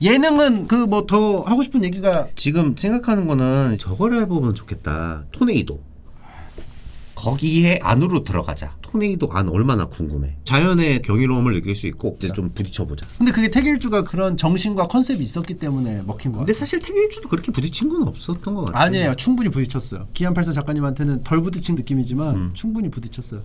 예능은 그 뭐 더 하고 싶은 얘기가 지금 생각하는 거는 저걸 해보면 좋겠다. 토네이도. 거기에 안으로 들어가자. 토네이도 안 얼마나 궁금해. 자연의 경이로움을 느낄 수 있고 이제 좀 부딪혀보자. 근데 그게 태길주가 그런 정신과 컨셉이 있었기 때문에 먹힌 거야. 근데 사실 태길주도 그렇게 부딪힌 건 없었던 것 같아요. 아니에요. 충분히 부딪혔어요. 기안84 작가님한테는 덜 부딪힌 느낌이지만 충분히 부딪혔어요.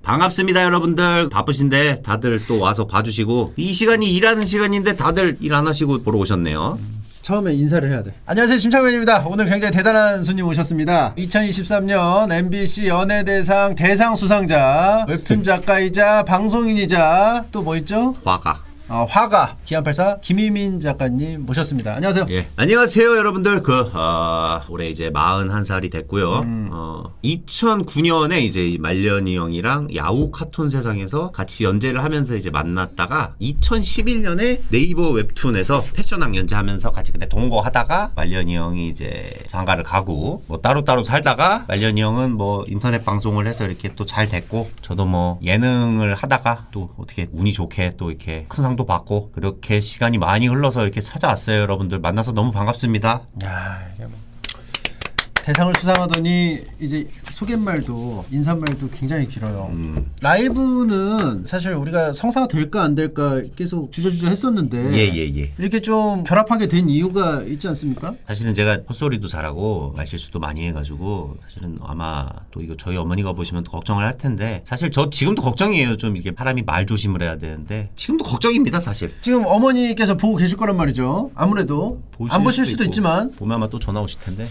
반갑습니다 여러분들. 바쁘신데 다들 또 와서 봐주시고 이 시간이 일하는 시간인데 다들 일 안 하시고 보러 오셨네요. 처음에 인사를 해야 돼. 안녕하세요, 심창맨입니다. 오늘 굉장히 대단한 손님 오셨습니다. 2023년 MBC 연예대상 대상 수상자, 웹툰 작가이자 방송인이자 또 뭐 있죠? 화가. 화가 기안84 김희민 작가님 모셨습니다. 안녕하세요. 예. 안녕하세요 여러분들. 올해 이제 41살이 됐고요. 2009년에 이제 말년이 형이랑 야후 카툰 세상에서 같이 연재를 하면서 이제 만났다가 2011년에 네이버 웹툰에서 패션왕 연재하면서 같이 그때 동거하다가 말년이 형이 이제 장가를 가고 뭐 따로따로 살다가 말년이 형은 뭐 인터넷 방송을 해서 이렇게 또 잘 됐고 저도 뭐 예능을 하다가 또 어떻게 운이 좋게 또 이렇게 큰 상도 받고 그렇게 시간이 많이 흘러서 이렇게 찾아왔어요. 여러분들 만나서 너무 반갑습니다. 야, 이게 뭐 대상을 수상하더니 이제 소개말도 인사말도 굉장히 길어요. 라이브는 사실 우리가 성사가 될까 안 될까 계속 주저주저 했었는데 예. 이렇게 좀 결합하게 된 이유가 있지 않습니까? 사실은 제가 헛소리도 잘하고 말실수도 많이 해가지고 사실은 아마 또 이거 저희 어머니가 보시면 또 걱정을 할 텐데 사실 저 지금도 걱정이에요. 좀 이게 사람이 말 조심을 해야 되는데 지금도 걱정입니다 사실. 지금 어머니께서 보고 계실 거란 말이죠. 아무래도 안 보실 수도 있지만 보면 아마 또 전화 오실 텐데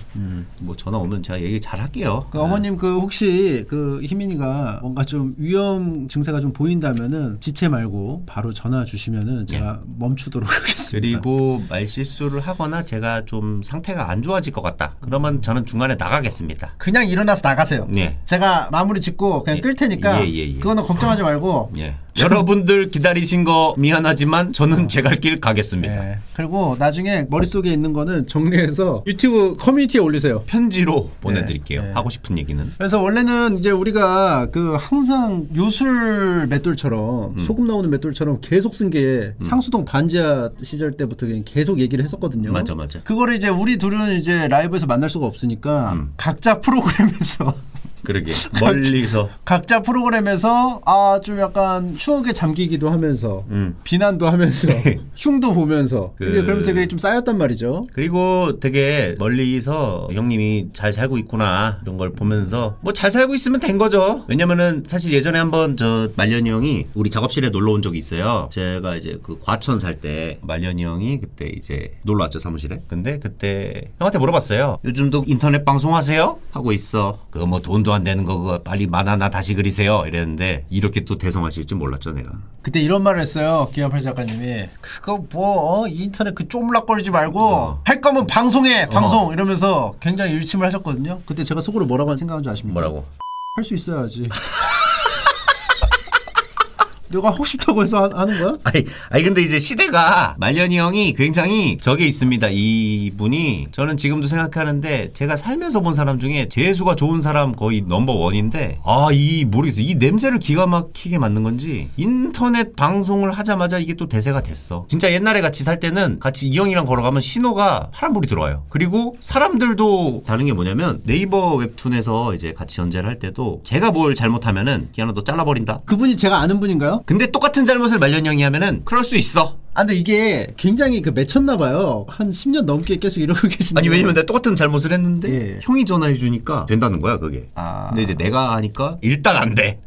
뭐 전화 오면 제가 얘기 잘 할게요. 그 어머님 그 혹시 그 희민이가 뭔가 좀 위험 증세가 좀 보인다면은 지체 말고 바로 전화 주시면은 제가 멈추도록 하겠습니다. 그리고 말실수를 하거나 제가 좀 상태가 안 좋아질 것 같다. 그러면 저는 중간에 나가겠습니다. 그냥 일어나서 나가세요. 예. 제가 마무리 짓고 그냥 끌 테니까 그거는 걱정하지 말고. 예. 여러분들 기다리신 거 미안하지만 저는 제 갈 길 가겠습니다. 네. 그리고 나중에 머릿속에 있는 거는 정리해서 유튜브 커뮤니티에 올리세요. 편지로 보내드릴게요. 네. 하고 싶은 얘기는. 그래서 원래는 이제 우리가 그 항상 요술 맷돌처럼 소금 나오는 맷돌처럼 계속 쓴 게 상수동 반지하 시절 때부터 그냥 계속 얘기를 했었거든요. 맞아. 그거를 이제 우리 둘은 이제 라이브에서 만날 수가 없으니까 각자 프로그램에서 그러게 멀리서 각자 프로그램에서 좀 약간 추억에 잠기기도 하면서 비난도 하면서 흉도 보면서 그러면서 그게 좀 쌓였단 말이죠. 그리고 되게 멀리서 형님이 잘 살고 있구나 이런 걸 보면서 뭐 잘 살고 있으면 된 거죠. 왜냐면은 사실 예전에 한번 저 말년이 형이 우리 작업실에 놀러 온 적이 있어요. 제가 이제 그 과천 살 때 말년이 형이 그때 이제 놀러 왔죠 사무실에. 근데 그때 형한테 물어봤어요. 요즘도 인터넷 방송하세요? 하고 있어. 그거 뭐 돈도 안 되는 거 그거 빨리 만화나 다시 그리세요 이랬는데 이렇게 또 대성하실 줄 몰랐죠 내가. 그때 이런 말을 했어요. 기안84 작가님이 그거 뭐 인터넷 그 쪼물락거리지 말고 할 거면 방송해 방송 이러면서 굉장히 일침을 하셨거든요. 그때 제가 속으로 뭐라고 생각한 줄 아십니까? 뭐라고? 할 수 있어야지. 내가 하고 싶다고 해서 하는 거야? 아니 근데 이제 시대가 말년이 형이 굉장히 저게 있습니다. 이분이 저는 지금도 생각하는데 제가 살면서 본 사람 중에 재수가 좋은 사람 거의 넘버 원인데 모르겠어. 이 냄새를 기가 막히게 만든 건지 인터넷 방송을 하자마자 이게 또 대세가 됐어. 진짜 옛날에 같이 살 때는 같이 이 형이랑 걸어가면 신호가 파란불이 들어와요. 그리고 사람들도 다른 게 뭐냐면 네이버 웹툰에서 이제 같이 연재를 할 때도 제가 뭘 잘못하면은 기아나 너 잘라버린다. 그분이 제가 아는 분인가요? 근데 똑같은 잘못을 말년 형이 하면은 그럴 수 있어. 근데 이게 굉장히 그 맺혔나 봐요. 한 10년 넘게 계속 이러고 계신데. 아니 왜냐면 내가 똑같은 잘못을 했는데 예. 형이 전화해 주니까 된다는 거야 그게. 근데 이제 내가 하니까 일단 안 돼.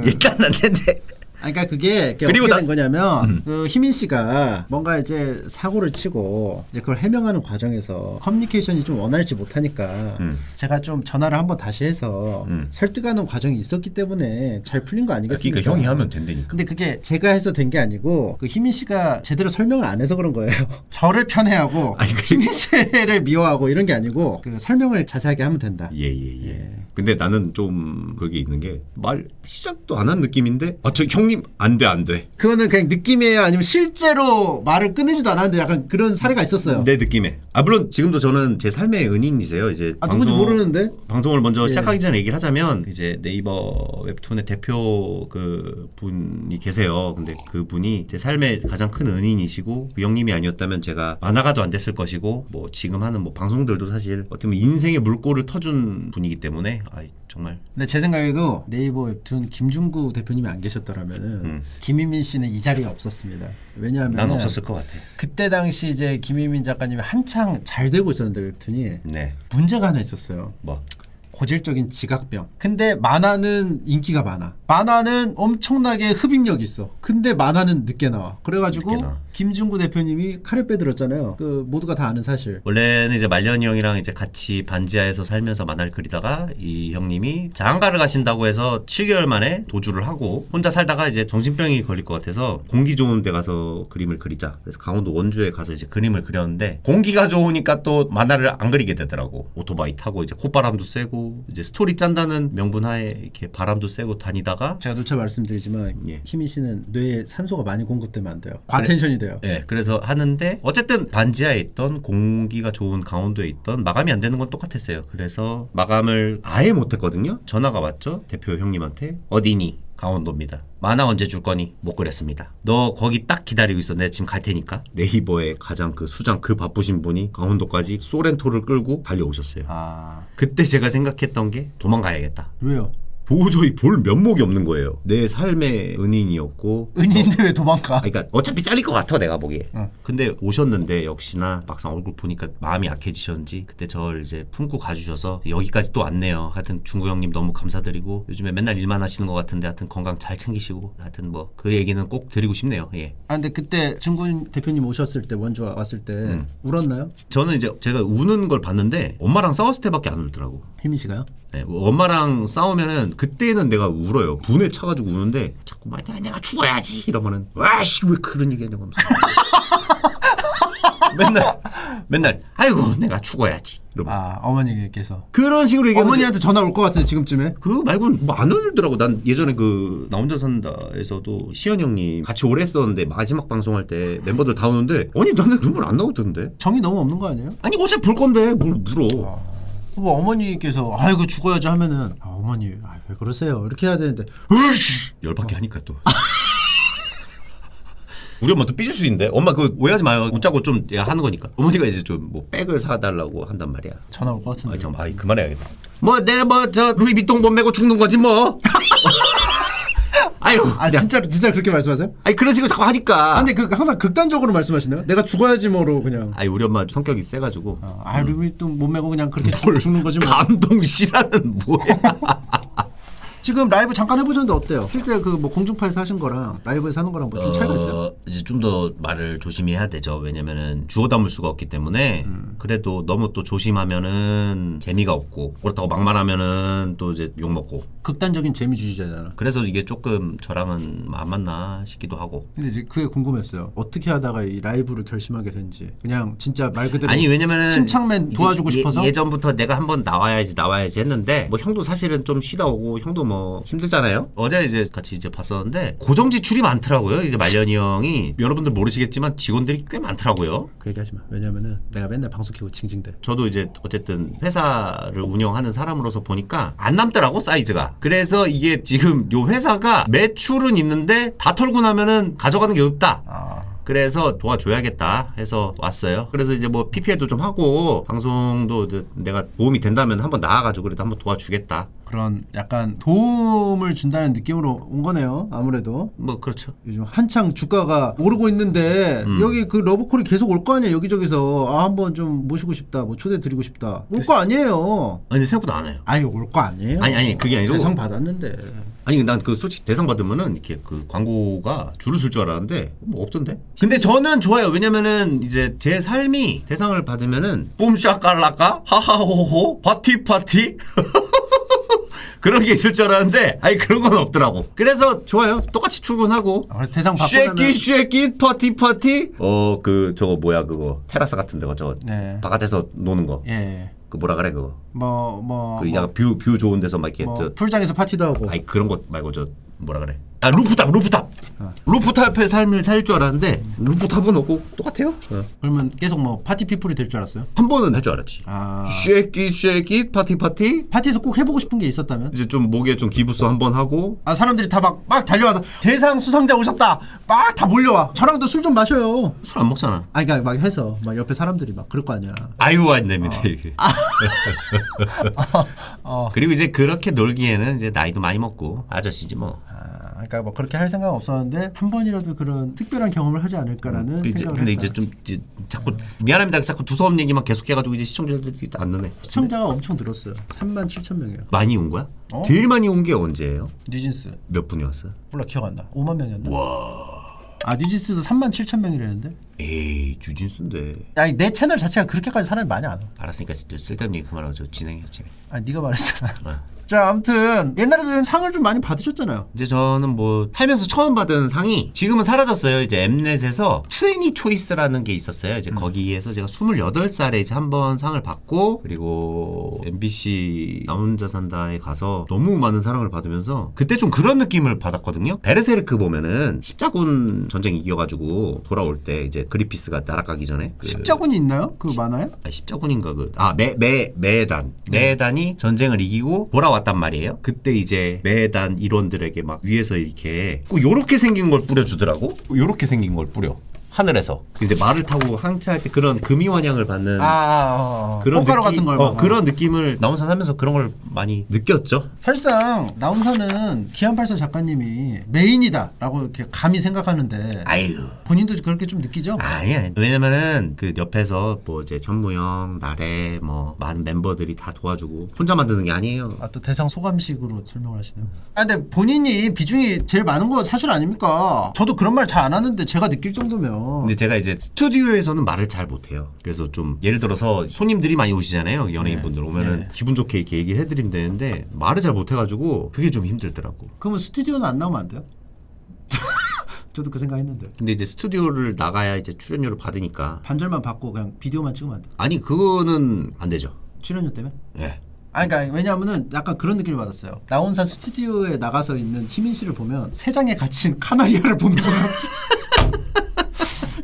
일단 안 된대. 그러니까 그게 그리고 어떻게 된 거냐면 그 희민 씨가 뭔가 이제 사고를 치고 이제 그걸 해명하는 과정에서 커뮤니케이션이 좀 원활치 못하니까 제가 좀 전화를 한번 다시 해서 설득하는 과정이 있었기 때문에 잘 풀린 거 아니겠습니까? 그러니까 형이 하면 된다니까. 근데 그게 제가 해서 된 게 아니고 그 희민 씨가 제대로 설명을 안 해서 그런 거예요. 저를 편애하고 희민 씨를 미워하고 이런 게 아니고 그 설명을 자세하게 하면 된다. 예. 근데 나는 좀 그게 있는 게 말 시작도 안 한 느낌인데 저 형님 안 돼. 그거는 그냥 느낌이에요? 아니면 실제로 말을 끊으지도 않았는데 약간 그런 사례가 있었어요? 내 느낌에. 물론 지금도 저는 제 삶의 은인이세요. 이제 누군지 모르는데? 방송을 먼저 시작하기 전에 얘기를 하자면 이제 네이버 웹툰의 대표 그 분이 계세요. 근데 그 분이 제 삶의 가장 큰 은인이시고 그 형님이 아니었다면 제가 만화가도 안 됐을 것이고 뭐 지금 하는 뭐 방송들도 사실 어떻게 보면 인생의 물꼬를 터준 분이기 때문에 정말. 근데 제 생각에도 네이버 웹툰 김중구 대표님이 안 계셨더라면은 김희민 씨는 이 자리에 없었습니다. 왜냐하면 난 없었을 것 같아. 그때 당시 이제 김희민 작가님이 한창 잘 되고 있었는데 웹툰이 네. 문제가 하나 있었어요. 뭐? 고질적인 지각병. 근데 만화는 인기가 많아. 만화는 엄청나게 흡입력이 있어. 근데 만화는 늦게 나와. 그래가지고 늦게 나와. 김중구 대표님이 칼을 빼들었잖아요. 그 모두가 다 아는 사실. 원래는 이제 말년이 형이랑 이제 같이 반지하에서 살면서 만화를 그리다가 이 형님이 장가를 가신다고 해서 7개월 만에 도주를 하고 혼자 살다가 이제 정신병이 걸릴 것 같아서 공기 좋은 데 가서 그림을 그리자. 그래서 강원도 원주에 가서 이제 그림을 그렸는데 공기가 좋으니까 또 만화를 안 그리게 되더라고. 오토바이 타고 이제 콧바람도 쐬고 이제 스토리 짠다는 명분하에 이렇게 바람도 쐬고 다니다가 제가 누차 말씀드리지만 예. 희민 씨는 뇌에 산소가 많이 공급되면 안 돼요. 과텐션이 돼요. 네, 그래서 하는데 어쨌든 반지하에 있던 공기가 좋은 강원도에 있던 마감이 안 되는 건 똑같았어요. 그래서 마감을 아예 못했거든요. 전화가 왔죠. 대표 형님한테. 어디니? 강원도입니다. 만화 언제 줄 거니? 못 그랬습니다. 너 거기 딱 기다리고 있어. 내가 지금 갈 테니까. 네이버의 가장 그 수장 그 바쁘신 분이 강원도까지 소렌토를 끌고 달려오셨어요. 그때 제가 생각했던 게 도망가야겠다. 왜요? 도저히 볼 면목이 없는 거예요. 내 삶의 은인이었고. 은인인데 왜 도망가? 그러니까 어차피 잘릴 것 같아 내가 보기에. 근데 오셨는데 역시나 막상 얼굴 보니까 마음이 약해지셨는지 그때 저를 이제 품고 가주셔서 여기까지 또 왔네요. 하여튼 중구 형님 너무 감사드리고 요즘에 맨날 일만 하시는 것 같은데 하여튼 건강 잘 챙기시고 하여튼 뭐 그 얘기는 꼭 드리고 싶네요. 예. 근데 그때 중구 대표님 오셨을 때 원주 왔을 때 울었나요? 저는 이제 제가 우는 걸 봤는데 엄마랑 싸웠을 때밖에 안 울더라고. 희민 씨가요? 네, 엄마랑 싸우면은 그때는 내가 울어요. 분에 차가지고 우는데 자꾸 내가 죽어야지 이러면은 와씨 왜 그런 얘기하냐고 하면서 맨날 아이고 내가 죽어야지 이러면 어머니께서 그런 식으로 얘기하면 어머니한테 전화 올 것 같은데 지금쯤에? 그 말고는 뭐 안 울더라고. 난 예전에 그 나 혼자 산다에서도 시현 형님 같이 오래 했었는데 마지막 방송할 때 멤버들 다 오는데 아니 나는 눈물 안 나오던데. 정이 너무 없는 거 아니에요? 아니 어차피 볼 건데 뭘 물어. 뭐 어머니께서 아이고 죽어야지 하면은 어머니 왜 그러세요? 이렇게 해야 되는데 열받게 하니까 또. 우리 엄마 또 삐질 수 있는데 엄마 그 오해하지 마요. 웃자고 좀 하는 거니까. 어머니가 이제 좀 뭐 백을 사달라고 한단 말이야. 전화 올 것 같은데. 잠깐 그만해야겠다. 뭐 내가 뭐 저 루이비통 못 메고 죽는 거지 뭐. 아유. 진짜 그렇게 말씀하세요? 아니 그런 식으로 자꾸 하니까. 근데 그 항상 극단적으로 말씀하시네요. 내가 죽어야지 뭐로 그냥. 아니 우리 엄마 성격이 세가지고. 루이비통 못 메고 그냥 그렇게 죽는 거지 뭐. 감동시라는 뭐야. 지금 라이브 잠깐 해보셨는데 어때요? 실제 그 뭐 공중파에서 하신 거랑 라이브에서 하는 거랑 뭐 좀 차이가 있어요? 이제 좀 더 말을 조심히 해야 되죠. 왜냐면은 주워 담을 수가 없기 때문에 그래도 너무 또 조심하면은 재미가 없고 그렇다고 막말하면은 또 이제 욕 먹고. 극단적인 재미주의자잖아. 그래서 이게 조금 저랑은 안 맞나 싶기도 하고. 근데 이제 그게 궁금했어요. 어떻게 하다가 이 라이브를 결심하게 된지. 그냥 진짜 말 그대로 아니 왜냐면은 침착맨 도와주고 싶어서? 예전부터 내가 한번 나와야지 했는데 뭐 형도 사실은 좀 쉬다 오고 형도 뭐 힘들잖아요. 어제 이제 같이 이제 봤었는데 고정 지출이 많더라고요. 이제 말년이 형이 여러분들 모르시겠지만 직원들이 꽤 많더라고요. 그 얘기하지 마. 왜냐면은 내가 맨날 방송 키고 징징대. 저도 이제 어쨌든 회사를 운영하는 사람으로서 보니까 안 남더라고 사이즈가. 그래서 이게 지금 요 회사가 매출은 있는데 다 털고 나면은 가져가는 게 없다. 그래서 도와줘야겠다 해서 왔어요. 그래서 이제 뭐 PPL도 좀 하고 방송도 내가 도움이 된다면 한번 나와가지고 그래도 한번 도와주겠다. 그런 약간 도움을 준다는 느낌으로 온 거네요. 아무래도. 뭐 그렇죠. 요즘 한창 주가가 오르고 있는데 여기 그 러브콜이 계속 올 거 아니에요. 여기저기서 한번 좀 모시고 싶다. 뭐 초대 드리고 싶다. 올 거 아니에요. 아니 생각보다 안 해요. 아니 올 거 아니에요. 아니 그게 아니고 대상 받았는데. 아니 난 그 솔직히 대상 받으면은 이렇게 그 광고가 줄을 쓸 줄 알았는데 뭐 없던데. 근데 저는 좋아요. 왜냐면은 이제 제 삶이 대상을 받으면은 뿜샤깔라까 하하호호 파티 그런 게 있을 줄 알았는데 아니 그런 건 없더라고. 그래서 좋아요. 똑같이 출근하고 그래서 대상 받고 나면 쉐끼 파티 그 저거 뭐야 그거 테라스 같은 데가 저 네. 바깥에서 노는 거. 예. 그 뭐라 그래 그거. 그 약간 뷰 좋은 데서 막 이렇게 풀장에서 파티도 하고. 아니 그런 것 말고 저 뭐라 그래. 아 루프탑. 루프탑의 삶을 살 줄 알았는데 루프탑은 없고 똑같아요. 그러면 계속 뭐 파티 피플이 될 줄 알았어요? 한 번은 할 줄 알았지. 쉐킷 파티. 파티에서 꼭 해보고 싶은 게 있었다면? 이제 좀 목에 좀 기부스 한 번 하고. 아 사람들이 다 막 달려와서 대상 수상자 오셨다. 막 다 몰려와. 저랑도 술 좀 마셔요. 술 안 먹잖아. 아니 그러니까 막 해서 막 옆에 사람들이 막 그럴 거 아니야. 아유 안 됩니다 이게. 그리고 이제 그렇게 놀기에는 이제 나이도 많이 먹고 아저씨지 뭐. 그러니까 뭐 그렇게 할 생각 없었는데 한 번이라도 그런 특별한 경험을 하지 않을까라는 생각을 근데 했다. 이제 좀 자꾸 미안합니다. 자꾸 두서없는 얘기만 계속해가지고 이제 시청자들이 안 느네. 시청자가 엄청 늘었어요. 37,000명이에요. 많이 온 거야? 제일 많이 온 게 언제예요? 뉴진스. 몇 분이 왔어요? 몰라 기억 안 나. 5만 명이었나? 와. 아 뉴진스도 37,000명이라는데? 에이 뉴진스인데. 아니 내 채널 자체가 그렇게까지 사람이 많이 안 와. 알았으니까 쓸데없는 얘기 그만하고 저 진행해. 아니 네가 말했잖아. 자 아무튼 옛날에도 상을 좀 많이 받으셨잖아요. 이제 저는 뭐 살면서 처음 받은 상이 지금은 사라졌어요. 이제 엠넷에서 20 초이스라는 게 있었어요. 이제 거기에서 제가 28살에 이제 한 번 상을 받고 그리고 MBC 나 혼자 산다에 가서 너무 많은 사랑을 받으면서 그때 좀 그런 느낌을 받았거든요. 베르세르크 보면은 십자군 전쟁 이겨가지고 돌아올 때 이제 그리피스가 날아가기 전에 십자군이 있나요? 그 만화에? 십자군인가 메단이 전쟁을 이기고 돌아왔단 말이에요. 그때 이제 메단 일원들에게 막 위에서 이렇게 꼭 요렇게 생긴 걸 뿌려주더라고. 요렇게 생긴 걸 뿌려. 하늘에서 이제 말을 타고 항차할 때 그런 금이환영을 받는 그런 꽃가루 같은 걸 그런 느낌을 나온산 하면서 그런 걸 많이 느꼈죠. 사실상 나온산은 기안84 작가님이 메인이다라고 이렇게 감히 생각하는데 아유 본인도 그렇게 좀 느끼죠? 아니야. 왜냐면은 그 옆에서 뭐 이제 현무형 나래 뭐 많은 멤버들이 다 도와주고 혼자 만드는 게 아니에요. 아 또 대상 소감식으로 설명을 하시네요. 아 근데 본인이 비중이 제일 많은 거 사실 아닙니까? 저도 그런 말 잘 안 하는데 제가 느낄 정도면. 근데 제가 이제 스튜디오에서는 말을 잘 못해요. 그래서 좀 예를 들어서 손님들이 많이 오시잖아요. 연예인분들 오면은 기분 좋게 이렇게 얘기를 해드리면 되는데 말을 잘 못해가지고 그게 좀 힘들더라고. 그러면 스튜디오는 안 나오면 안 돼요? 저도 그 생각했는데. 근데 이제 스튜디오를 나가야 이제 출연료를 받으니까 반절만 받고 그냥 비디오만 찍으면 안 돼? 아니 그거는 안 되죠. 출연료 때문에? 예. 아니 그러니까 왜냐하면은 약간 그런 느낌을 받았어요. 나온산 스튜디오에 나가서 있는 희민 씨를 보면 세 장에 갇힌 카나리아를 보는 거 같아.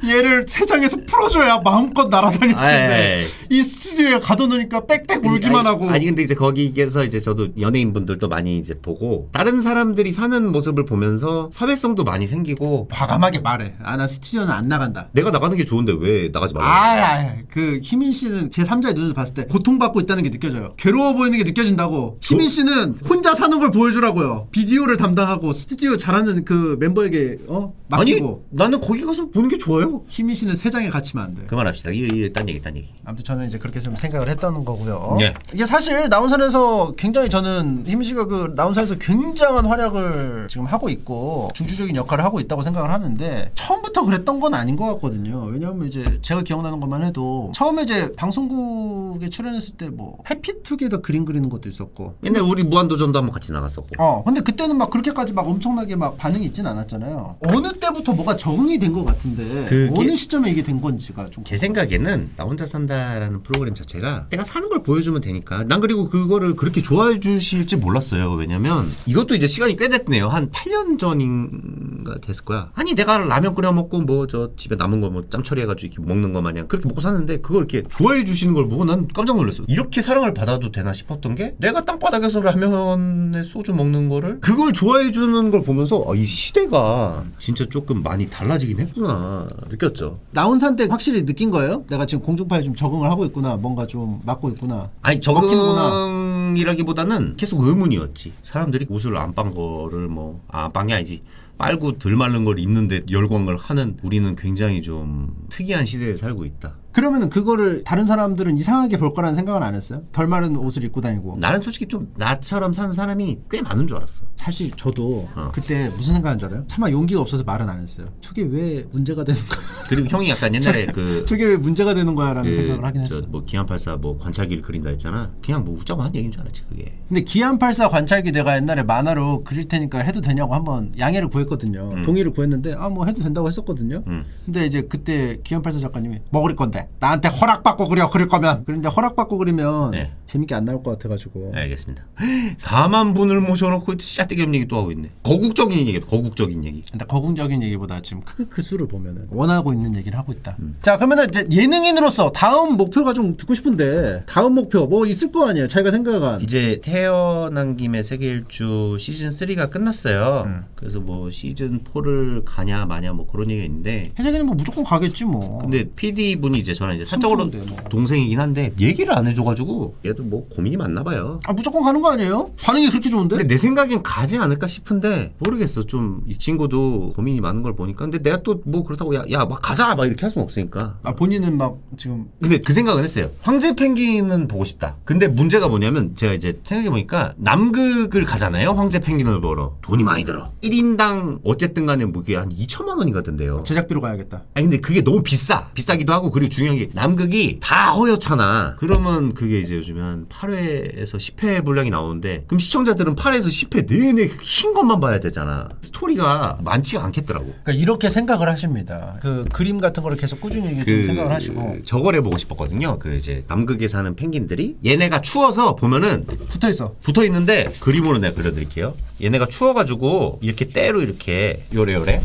얘를 세 장에서 풀어줘야 마음껏 날아다닐 텐데 이 스튜디오에 가둬놓으니까 빽빽 울기만 하고. 아니 근데 이제 거기에서 이제 저도 연예인분들도 많이 이제 보고 다른 사람들이 사는 모습을 보면서 사회성도 많이 생기고. 과감하게 말해. 아 나 스튜디오는 안 나간다. 내가 나가는 게 좋은데 왜 나가지 말라고. 그 희민 씨는 제 3자의 눈을 봤을 때 고통받고 있다는 게 느껴져요. 괴로워 보이는 게 느껴진다고. 희민 씨는 혼자 사는 걸 보여주라고요. 비디오를 담당하고 스튜디오 잘하는 그 멤버에게 맡기고. 아니 나는 거기 가서 보는 게 좋아요. 희민 씨는 세 장에 갇히면 안 돼. 그만합시다. 이게 딴 얘기. 아무튼 저는 이제 그렇게 좀 생각을 했다는 거고요. 네. 이게 사실 나온산에서 굉장히 저는 희민 씨가 그 나온산에서 굉장한 활약을 지금 하고 있고 중추적인 역할을 하고 있다고 생각을 하는데 처음부터 그랬던 건 아닌 것 같거든요. 왜냐하면 이제 제가 기억나는 것만 해도 처음에 이제 방송국에 출연했을 때 뭐 해피투게더 그림 그리는 것도 있었고 옛날 우리 무한도전도 한번 같이 나갔었고. 근데 그때는 막 그렇게까지 막 엄청나게 막 반응이 있진 않았잖아요. 어느 때부터 뭐가 적응이 된 것 같은데 어느 시점에 이게 된 건지가 좀 제 생각에는 나 혼자 산다라는 프로그램 자체가 내가 사는 걸 보여주면 되니까 난 그리고 그거를 그렇게 좋아해 주실지 몰랐어요. 왜냐면 이것도 이제 시간이 꽤 됐네요. 한 8년 전인가 됐을 거야. 아니 내가 라면 끓여 먹고 뭐 저 집에 남은 거 뭐 짬 처리해가지고 이렇게 먹는 거 마냥 그렇게 먹고 사는데 그걸 이렇게 좋아해 주시는 걸 보고 난 깜짝 놀랐어. 이렇게 사랑을 받아도 되나 싶었던 게 내가 땅바닥에서 라면에 소주 먹는 거를 그걸 좋아해 주는 걸 보면서 이 시대가 진짜 조금 많이 달라지긴 했구나 느꼈죠. 나온산 때 확실히 느낀 거예요? 내가 지금 공중파에 좀 적응을 하고 있구나. 뭔가 좀 맡고 있구나. 아니 적응이라기보다는 계속 의문이었지. 사람들이 옷을 안 빤 거를 뭐 안 빤 게 아니지. 빨고 덜 마른 걸 입는데 열광을 하는 우리는 굉장히 좀 특이한 시대에 살고 있다. 그러면은 그거를 다른 사람들은 이상하게 볼 거라는 생각은 안 했어요? 덜 마른 옷을 입고 다니고. 나는 솔직히 좀 나처럼 사는 사람이 꽤 많은 줄 알았어. 사실 저도 그때 무슨 생각한 줄 알아요? 차마 용기가 없어서 말은 안 했어요. 저게 왜 문제가 되는 거야? 그리고 형이 약간 옛날에 저게 왜 문제가 되는 거야라는 생각을 하긴 했어. 뭐 기안84 뭐 관찰기를 그린다 했잖아. 그냥 뭐 웃자고 한 얘기인 줄 알았지 그게. 근데 기안84 관찰기 내가 옛날에 만화로 그릴 테니까 해도 되냐고 한번 양해를 구했거든요. 동의를 구했는데 뭐 해도 된다고 했었거든요. 근데 이제 그때 기안84 작가님이 뭐 그릴 건데? 나한테 허락받고 그릴 거면. 그런데 허락받고 그리면 네. 재밌게 안 나올 것 같아가지고. 알겠습니다. 4만 분을 모셔놓고 짜뜨기 없는 얘기 또 하고 있네. 거국적인 얘기, 거국적인 얘기. 근데 거궁적인 얘기보다 지금 그 수를 보면은 원하고 있는 얘기를 하고 있다. 자, 그러면은 이제 예능인으로서 다음 목표가 좀 듣고 싶은데, 다음 목표 뭐 있을 거 아니에요? 자기가 생각한. 이제 태어난 김에 세계 일주 시즌 3가 끝났어요. 그래서 뭐 시즌 4를 가냐 마냐 뭐 그런 얘기가 있는데, 혜정이는 뭐 무조건 가겠지 뭐. 근데 PD 분이 이제 저랑 이제 사적으로 순수한데 뭐. 동생이긴 한데 얘기를 안 해줘가지고 얘도 뭐 고민이 많나 봐요. 아, 무조건 가는 거 아니에요? 반응이 그렇게 좋은데? 근데 내 생각엔 가지 않을까 싶은데 모르겠어. 좀 이 친구도 고민이 많은 걸 보니까. 근데 내가 또 뭐 그렇다고 야 막 가자 막 이렇게 할 수는 없으니까. 아, 본인은 막 지금 근데 그 생각은 했어요. 황제 펭귄은 보고 싶다. 근데 문제가 뭐냐면 제가 이제 생각해보니까 남극을 가잖아요. 황제 펭귄을 보러. 돈이 많이 들어. 1인당 어쨌든 간에 뭐 이게 한 2천만 원이 가던데요. 제작비로 가야겠다. 아니 근데 그게 너무 비싸기도 하고, 그리고 중요한 게 남극이 다 허옇잖아. 그러면 그게 이제 요즘에 한 8회에서 10회 분량이 나오는데, 그럼 시청자들은 8회에서 10회 내내 흰 것만 봐야 되잖아. 스토리가 많지가 않겠더라고. 그러니까 이렇게 생각을 하십니다. 그 그림 같은 거를 계속 꾸준히 이렇게 좀 생각을 하시고. 저걸 해보고 싶었거든요. 그 이제 남극에 사는 펭귄들이 얘네가 추워서 보면은 붙어 있어. 붙어 있는데, 그림으로 내가 그려드릴게요. 얘네가 추워가지고 이렇게 때로 이렇게 요래요래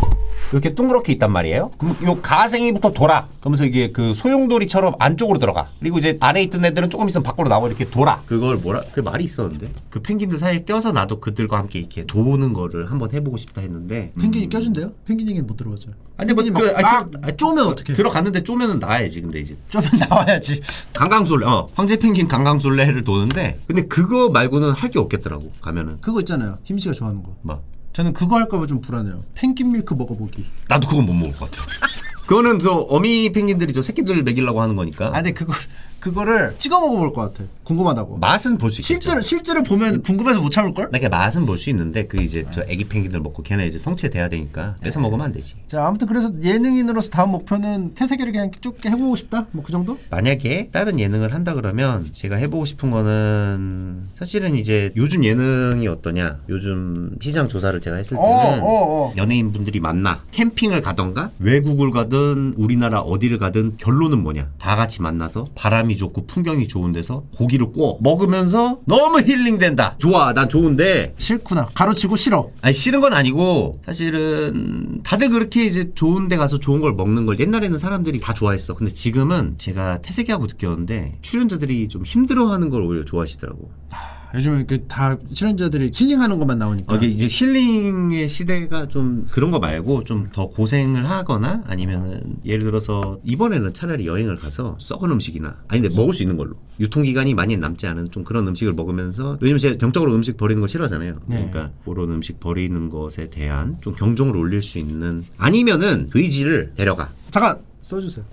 이렇게 둥그렇게 있단 말이에요. 그럼 요 가생이부터 돌아. 그러면서 이게 그 소용돌이처럼 안쪽으로 들어가. 그리고 이제 안에 있던 애들은 조금 있으면 밖으로 나와 이렇게 돌아. 그걸 뭐라? 그 말이 있었는데, 그 펭귄들 사이에 껴서 나도 그들과 함께 이렇게 도는 거를 한번 해보고 싶다 했는데. 펭귄이 껴준대요? 펭귄 얘기는 못 들어봤어요. 근데 뭐 쪼면 어떻게? 들어갔는데 쪼면은 나와야지. 근데 이제 쪼면 나와야지. 강강술래, 황제 펭귄 강강술래를 도는데, 근데 그거 말고는 할 게 없겠더라고. 가면은 그거 있잖아요. 힘씨가 좋아하는 거. 뭐. 저는 그거 할까봐 좀 불안해요. 펭귄 밀크 먹어보기. 나도 그건 못 먹을 것 같아. 그거는 저 어미 펭귄들이 저 새끼들 먹이려고 하는 거니까. 아, 근데 그거를 찍어 먹어볼 것 같아. 궁금하다고. 맛은 볼 수 있겠죠. 실제로 보면 궁금해서 못 참을 걸? 이렇게 맛은 볼 수 있는데, 그 이제 저 애기 펭귄들 먹고 걔네 이제 성체돼야 되니까 뺏어 먹으면 안 되지. 자, 아무튼 그래서 예능인으로서 다음 목표는 태세계를 그냥 쭉 해보고 싶다. 뭐 그 정도? 만약에 다른 예능을 한다 그러면 제가 해보고 싶은 거는, 사실은 이제 요즘 예능이 어떠냐, 요즘 시장 조사를 제가 했을 때는 연예인분들이 만나 캠핑을 가던가 외국을 가든 우리나라 어디를 가든 결론은 뭐냐, 다 같이 만나서 바람이 좋고 풍경이 좋은 데서 고기를 구워 먹으면서 너무 힐링된다. 좋아, 난 좋은데. 싫구나. 가로치고 싫어. 아니 싫은 건 아니고, 사실은 다들 그렇게 이제 좋은 데 가서 좋은 걸 먹는 걸 옛날에는 사람들이 다 좋아했어. 근데 지금은 제가 태세기하고 느꼈는데 출연자들이 좀 힘들어하는 걸 오히려 좋아하시더라고. 요즘에 다 출연자들이 힐링하는 것만 나오니까. 이게 이제 힐링의 시대가 좀 그런 거 말고 좀 더 고생을 하거나, 아니면은 예를 들어서 이번에는 차라리 여행을 가서 썩은 음식이나, 아니 근데 먹을 수 있는 걸로, 유통기간이 많이 남지 않은 좀 그런 음식을 먹으면서, 왜냐면 제가 병적으로 음식 버리는 거 싫어하잖아요. 그러니까 그런 음식 버리는 것에 대한 좀 경종을 울릴 수 있는, 아니면은 의지를 데려가. 잠깐 써주세요.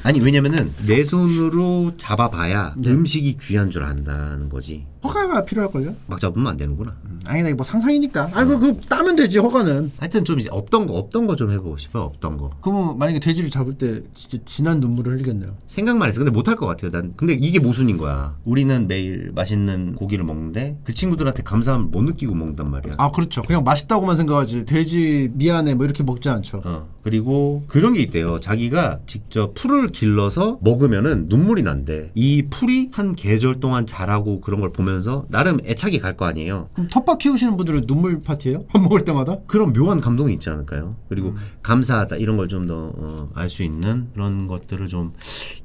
아니 왜냐면은 내 손으로 잡아봐야 음식이 귀한 줄 안다는 거지. 허가가 필요할걸요? 막 잡으면 안 되는구나. 아니, 나 뭐 상상이니까. 그거 따면 되지, 허가는. 하여튼 좀 이제 없던 거 좀 해보고 싶어요. 없던 거. 그러면 만약에 돼지를 잡을 때 진짜 진한 눈물을 흘리겠네요. 생각만 해서. 근데 못할 것 같아요. 난 근데 이게 모순인 거야. 우리는 매일 맛있는 고기를 먹는데 그 친구들한테 감사함을 못 느끼고 먹는단 말이야. 아, 그렇죠. 그냥 맛있다고만 생각하지 돼지 미안해 뭐 이렇게 먹지 않죠. 그리고 그런 게 있대요. 자기가 직접 풀을 길러서 먹으면은 눈물이 난대. 이 풀이 한 계절 동안 자라고 그런 걸 보면서 나름 애착이 갈 거 아니에요. 그럼 텃밭 키우시는 분들은 눈물 파티예요? 밥 먹을 때마다? 그런 묘한 감동이 있지 않을까요? 그리고 감사하다 이런 걸 좀 더 알 수 있는 그런 것들을 좀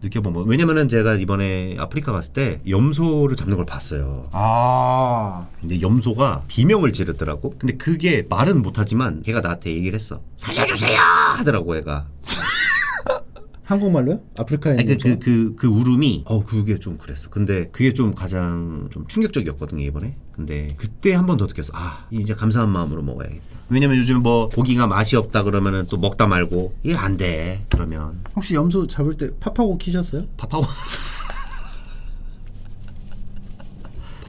느껴보면. 왜냐면은 제가 이번에 아프리카 갔을 때 염소를 잡는 걸 봤어요. 아, 근데 염소가 비명을 지르더라고. 근데 그게 말은 못하지만 걔가 나한테 얘기를 했어. 살려주세요 하더라고 얘가. 한국말로요? 아프리카에 있는 그 울음이 그게 좀 그랬어. 근데 그게 좀 가장 좀 충격적이었거든요 이번에. 근데 그때 한 번 더 느꼈어. 이제 감사한 마음으로 먹어야겠다. 왜냐면 요즘 뭐 고기가 맛이 없다 그러면은 또 먹다 말고 이게 안 돼. 그러면 혹시 염소 잡을 때 팝하고 키셨어요? 밥하고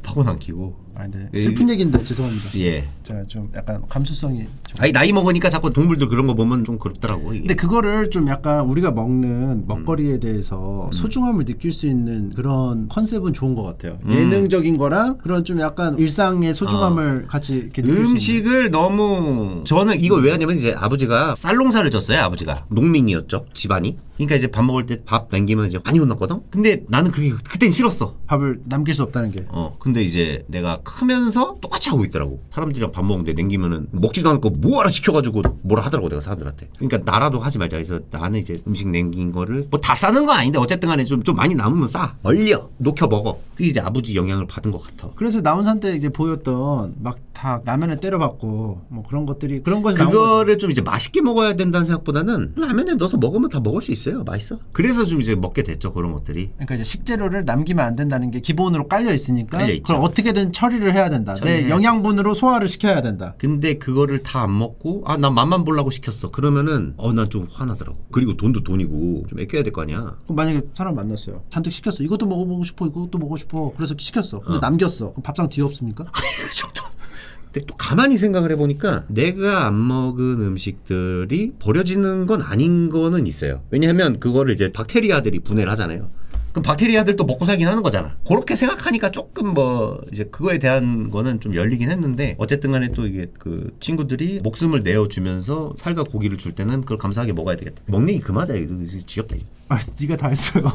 밥하고는 안 키고. 네. 슬픈 얘기인데 죄송합니다. 예. 제가 좀 약간 감수성이 좀... 아니 나이 먹으니까 자꾸 동물들 그런 거 보면 좀 그렇더라고. 이게. 근데 그거를 좀 약간 우리가 먹는 먹거리에 대해서 소중함을 느낄 수 있는 그런 컨셉은 좋은 것 같아요. 예능적인 거랑 그런 좀 약간 일상의 소중함을 같이 이렇게 느낄 수 있는. 음식을 너무, 저는 이걸 왜 하냐면 이제 아버지가 쌀농사를 졌어요. 아버지가 농민이었죠 집안이. 그러니까 이제 밥 먹을 때 밥 남기면 이제 많이 혼났거든. 근데 나는 그게 그땐 싫었어. 밥을 남길 수 없다는 게. 근데 이제 내가 크면서 똑같이 하고 있더라고. 사람들이랑 밥 먹는데 남기면은 먹지도 않고 뭐하러 시켜가지고 뭐라 하더라고 내가 사람들한테. 그러니까 나라도 하지 말자. 그래서 나는 이제 음식 남긴 거를 뭐 다 싸는 건 아닌데 어쨌든 간에 좀 많이 남으면 싸. 얼려. 녹여 먹어. 그게 이제 아버지 영향을 받은 것 같아. 그래서 나온산 때 이제 보였던 막 다 라면에 때려박고 뭐 그런 것들이 그런 것이 나온 그거를 좀 이제 맛있게 먹어야 된다는 생각보다는 라면에 넣어서 먹으면 다 먹을 수 있어요. 맛있어. 그래서 좀 이제 먹게 됐죠. 그런 것들이. 그러니까 이제 식재료를 남기면 안 된다는 게 기본으로 깔려 있으니까 깔려 있죠. 그걸 어떻게든 처리를 해야 된다. 내 영양분으로 소화를 시켜야 된다. 근데 그거를 다 안 먹고 난 맛만 보려고 시켰어. 그러면은 난 좀 화나더라고. 그리고 돈도 돈이고 좀 아껴야 될 거 아니야. 그럼 만약에 사람 만났어요. 잔뜩 시켰어. 이것도 먹어보고 싶어. 이것도 먹고 싶어. 그래서 시켰어. 근데 남겼어. 그럼 밥상 뒤에 없습니까? 그 정도. 근데 또 가만히 생각을 해보니까 내가 안 먹은 음식들이 버려지는 건 아닌 거는 있어요. 왜냐하면 그거를 이제 박테리아들이 분해를 하잖아요. 그럼 박테리아들도 먹고 살긴 하는 거잖아. 그렇게 생각하니까 조금 뭐 이제 그거에 대한 거는 좀 열리긴 했는데 어쨌든 간에 또 이게 그 친구들이 목숨을 내어주면서 살과 고기를 줄 때는 그걸 감사하게 먹어야 되겠다. 먹는 게 그마자. 이거 지겹다. 이거. 네가 다 했어요.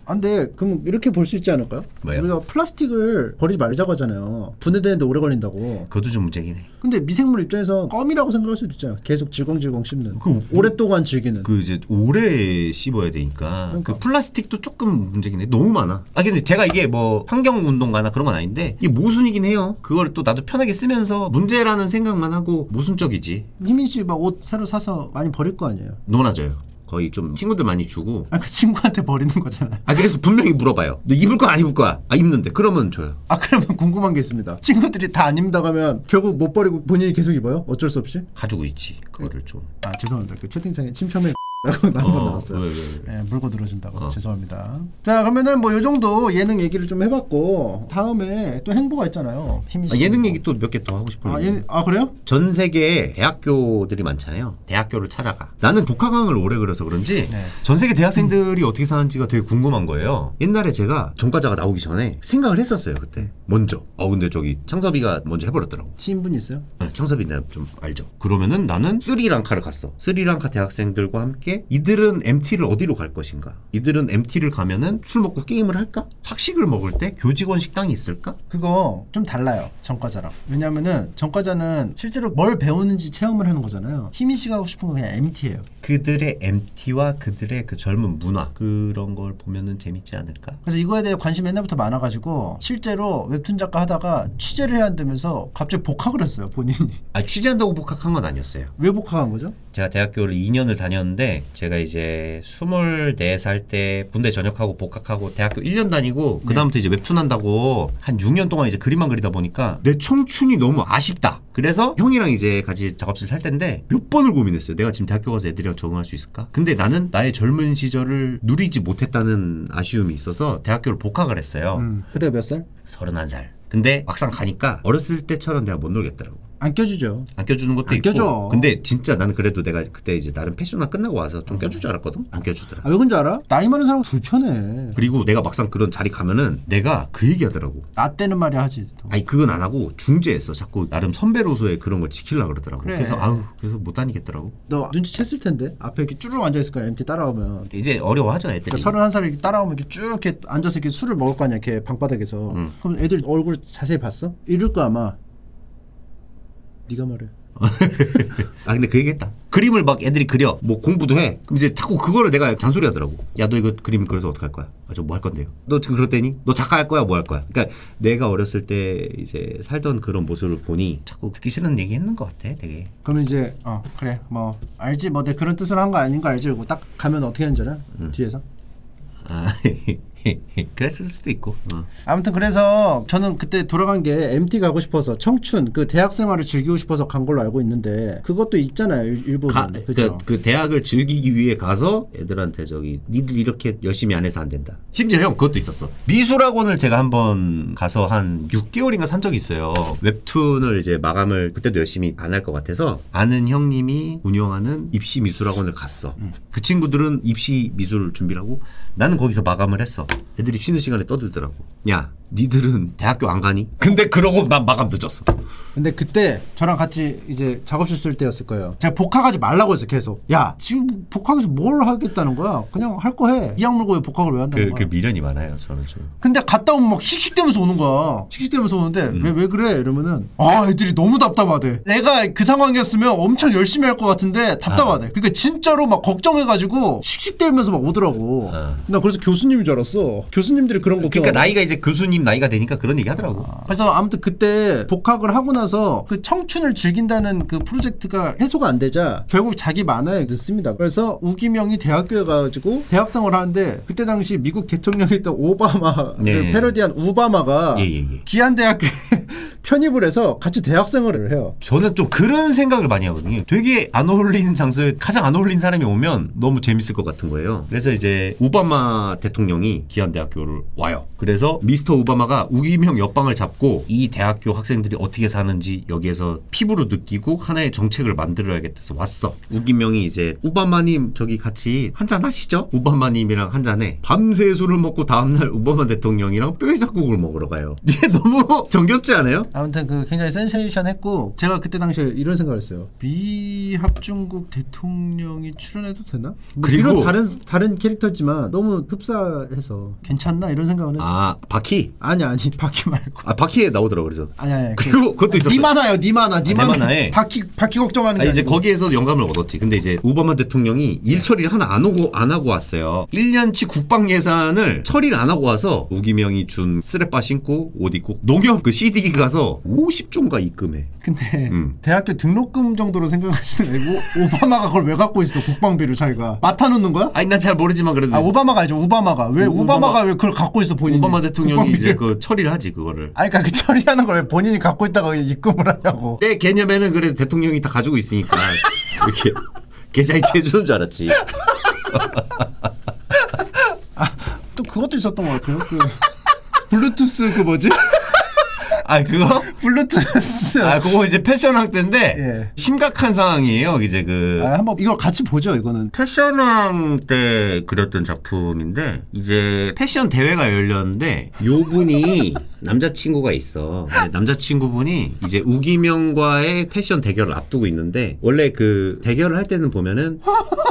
근데 그럼 이렇게 볼 수 있지 않을까요? 뭐요? 우리가 플라스틱을 버리지 말자고 하잖아요. 분해되는데 오래 걸린다고. 그것도 좀 문제긴 해. 근데 미생물 입장에서 껌이라고 생각할 수도 있잖아요. 계속 질겅질겅 씹는. 오랫동안 즐기는. 그 이제 오래 씹어야 되니까 그러니까. 그 플라스틱도 조금 문제긴 해. 너무 많아. 근데 제가 이게 뭐 환경 운동가나 그런 건 아닌데 이게 모순이긴 해요. 그걸 또 나도 편하게 쓰면서 문제라는 생각만 하고 모순적이지. 희민 씨 막 옷 새로 사서 많이 버릴 거 아니에요? 논아줘요. 거의 좀 친구들 많이 주고. 그 친구한테 버리는 거잖아요. 그래서 분명히 물어봐요. 너 입을 거야 안 입을 거야? 입는데. 그러면 줘요. 그러면 궁금한 게 있습니다. 친구들이 다 안 입는다고 하면 결국 못 버리고 본인이 계속 입어요? 어쩔 수 없이? 가지고 있지. 그거를 좀. 죄송합니다. 그 채팅창에 침첨해 라고 한번 나왔어요. 왜. 네, 물고 들어준다고. 죄송합니다. 자, 그러면은 뭐 요 정도 예능 얘기를 좀 해봤고 다음에 또 행보가 있잖아요. 희민 씨. 예능 얘기 또 몇 개 더 하고 싶은데. 그래요? 전 세계에 대학교들이 많잖아요. 대학교를 찾아가. 나는 복학왕을 오래 그려서 그런지 전 세계 대학생들이 어떻게 사는지가 되게 궁금한 거예요. 옛날에 제가 전과자가 나오기 전에 생각을 했었어요. 그때 먼저. 근데 저기 창섭이가 먼저 해버렸더라고. 친분이 있어요? 네, 창섭이 내가 좀 알죠. 그러면은 나는 스리랑카를 갔어. 스리랑카 대학생들과 함께 이들은 MT를 어디로 갈 것인가? 이들은 MT를 가면은 술 먹고 게임을 할까? 학식을 먹을 때 교직원 식당이 있을까? 그거 좀 달라요. 전과자랑. 왜냐면은 전과자는 실제로 뭘 배우는지 체험을 하는 거잖아요. 희민 씨가 하고 싶은 건 그냥 MT예요. 그들의 MT와 그들의 그 젊은 문화 그런 걸 보면은 재밌지 않을까? 그래서 이거에 대해 관심이 옛날부터 많아가지고 실제로 웹툰 작가 하다가 취재를 해야 한다면서 갑자기 복학을 했어요. 본인이. 취재한다고 복학한 건 아니었어요. 왜 복학한 거죠? 제가 대학교를 2년을 다녔는데 제가 이제 24살 때 군대 전역하고 복학하고 대학교 1년 다니고 그다음부터 이제 웹툰 한다고 한 6년 동안 이제 그림만 그리다 보니까 내 청춘이 너무 아쉽다. 그래서 형이랑 이제 같이 작업실 살 텐데 몇 번을 고민했어요. 내가 지금 대학교 가서 애들이랑 적응할 수 있을까? 근데 나는 나의 젊은 시절을 누리지 못했다는 아쉬움이 있어서 대학교를 복학을 했어요. 그때 몇 살? 31살. 근데 막상 가니까 어렸을 때처럼 내가 못 놀겠더라고. 안 껴주죠. 안 껴주는 것도 안 있고. 껴줘. 근데 진짜 나는 그래도 내가 그때 이제 나름 패션학 끝나고 와서 좀 껴줄 줄 알았거든. 안 껴주더라. 왜 그런 줄 알아? 나이 많은 사람은 불편해. 그리고 내가 막상 그런 자리 가면은 내가 그 얘기하더라고. 나 때는 말이야 하지. 또. 그건 안 하고 중재했어. 자꾸 나름 선배로서의 그런 걸 지키려고 그러더라고. 그래. 그래서 못 다니겠더라고. 너 눈치챘을 텐데 앞에 이렇게 쭈르륵 앉아 있을 거야. MT 따라오면. 이제 어려워하죠 애들이. 그러니까 31살이 이렇게 따라오면 이렇게 쭉 이렇게 앉아서 이렇게 술을 먹을 거 아니야. 이렇게 방바닥에서. 그럼 애들 얼굴 자세히 봤어? 이럴 거 아마. 네가 말해. 근데 그 얘기했다. 그림을 막 애들이 그려. 뭐 공부도 해. 그럼 이제 자꾸 그거를 내가 잔소리하더라고. 야 너 이거 그림 그려서 어떡할 거야? 저 뭐 할 건데요? 너 지금 그랬더니 너 작가 할 거야? 뭐 할 거야? 그러니까 내가 어렸을 때 이제 살던 그런 모습을 보니 자꾸 듣기 싫은 얘기 했는 것 같아. 되게. 그러면 이제 그래 뭐 알지 뭐 내 그런 뜻으로 한 거 아닌 거 알지? 그리고 딱 가면 어떻게 하는 줄 알아? 뒤에서. 그랬을 수도 있고. 아무튼 그래서 저는 그때 돌아간 게 MT 가고 싶어서 청춘 그 대학 생활을 즐기고 싶어서 간 걸로 알고 있는데 그것도 있잖아요. 일부분. 그죠? 그 대학을 즐기기 위해 가서 애들한테 저기 니들 이렇게 열심히 안 해서 안 된다. 심지어 형 그것도 있었어. 미술학원을 제가 한번 가서 한 6개월인가 산 적이 있어요. 웹툰을 이제 마감을 그때도 열심히 안 할 것 같아서 아는 형님이 운영하는 입시 미술학원을 갔어. 그 친구들은 입시 미술 준비를 하고 나는 거기서 마감을 했어. 애들이 쉬는 시간에 떠들더라고. 야, 니들은 대학교 안 가니? 근데 그러고 난 마감 늦었어. 근데 그때 저랑 같이 이제 작업실 쓸 때였을 거예요. 제가 복학하지 말라고 했어 계속. 야 지금 복학해서 뭘 하겠다는 거야? 그냥 할 거 해. 이악 물고 왜 복학을 왜 한다는 거야? 그 미련이 많아요 저는 좀. 근데 갔다 오면 막 씩씩대면서 오는 거야. 씩씩대면서 오는데 왜 그래? 이러면은 아 애들이 너무 답답하대. 내가 그 상황이었으면 엄청 열심히 할 것 같은데 답답하대. 그러니까 진짜로 막 걱정해가지고 씩씩대면서 막 오더라고. 나 그래서 교수님인 줄 알았어. 교수님들이 그런 거. 그러니까 나이가 이제 교수님 나이가 되니까 그런 얘기 하더라고. 그래서 아무튼 그때 복학을 하고 나서 그 청춘을 즐긴다는 그 프로젝트가 해소가 안 되자 결국 자기 만화에 넣습니다. 그래서 우기명이 대학교에 가가지고 대학생활을 하는데 그때 당시 미국 대통령이었던 오바마를 네. 패러디한 우바마가 기안대학교에 편입을 해서 같이 대학생활을 해요. 저는 좀 그런 생각을 많이 하거든요. 되게 안 어울리는 장소에 가장 안 어울리는 사람이 오면 너무 재밌을 것 같은 거예요. 그래서 이제 오바마 대통령이 기안대학교를 와요. 그래서 미스터 오바마가 우기명 옆방을 잡고 이 대학교 학생들이 어떻게 사는지 여기에서 피부로 느끼고 하나의 정책을 만들어야겠다 해서 왔어. 우기명이 이제 오바마님 저기 같이 한잔 하시죠? 오바마님이랑 한잔해. 밤새 술을 먹고 다음날 오바마 대통령이랑 뼈해장국을 먹으러 가요. 이게 너무 정겹지 않아요? 아무튼 그 굉장히 센세이션했고 제가 그때 당시에 이런 생각을 했어요. 미합중국 대통령이 출연해도 되나? 뭐 그리고 이런 다른 캐릭터지만 너무 흡사해서 괜찮나 이런 생각을 했어요. 아 바키? 아니 바키 말고. 아 바키에 나오더라고 그래서. 아니 그리고 그것도 있었어요. 니마나요 니마나. 니마나에 바키 걱정하는 게 이제 아니고. 거기에서 영감을 얻었지. 근데 이제 오바마 대통령이 일 처리를 하나 안 하고 왔어요. 1년치 국방 예산을 처리를 안 하고 와서 우기명이 준 쓰레빠 신고 옷 입고 농협 그 CD기 가서 50조인가 입금해. 근데 대학교 등록금 정도로 생각하시는 거예요. 오바마가 그걸 왜 갖고 있어? 국방비를 자기가 맡아놓는 거야? 아니 난 잘 모르지만 그래도 오바마가 알죠. 오바마가 왜 그걸 갖고 있어 본인이? 오바마 대통령이 국방비를. 이제 그 처리를 하지 그거를. 아니 그러니까 그 처리하는 걸 왜 본인이 갖고 있다가 입금을 하냐고. 내 개념에는 그래도 대통령이 다 가지고 있으니까 이렇게 계좌이체 해주는 줄 알았지. 또 그것도 있었던 것 같아요. 그 블루투스 그 뭐지? 아 그거? 블루투스. 아 그거 이제 패션왕 때인데 예. 심각한 상황이에요. 이제 그 한번 이걸 같이 보죠. 이거는 패션왕 때 그렸던 작품인데 이제 패션 대회가 열렸는데 요 분이 남자친구가 있어. 남자친구분이 이제 우기명과의 패션 대결을 앞두고 있는데 원래 그 대결을 할 때는 보면은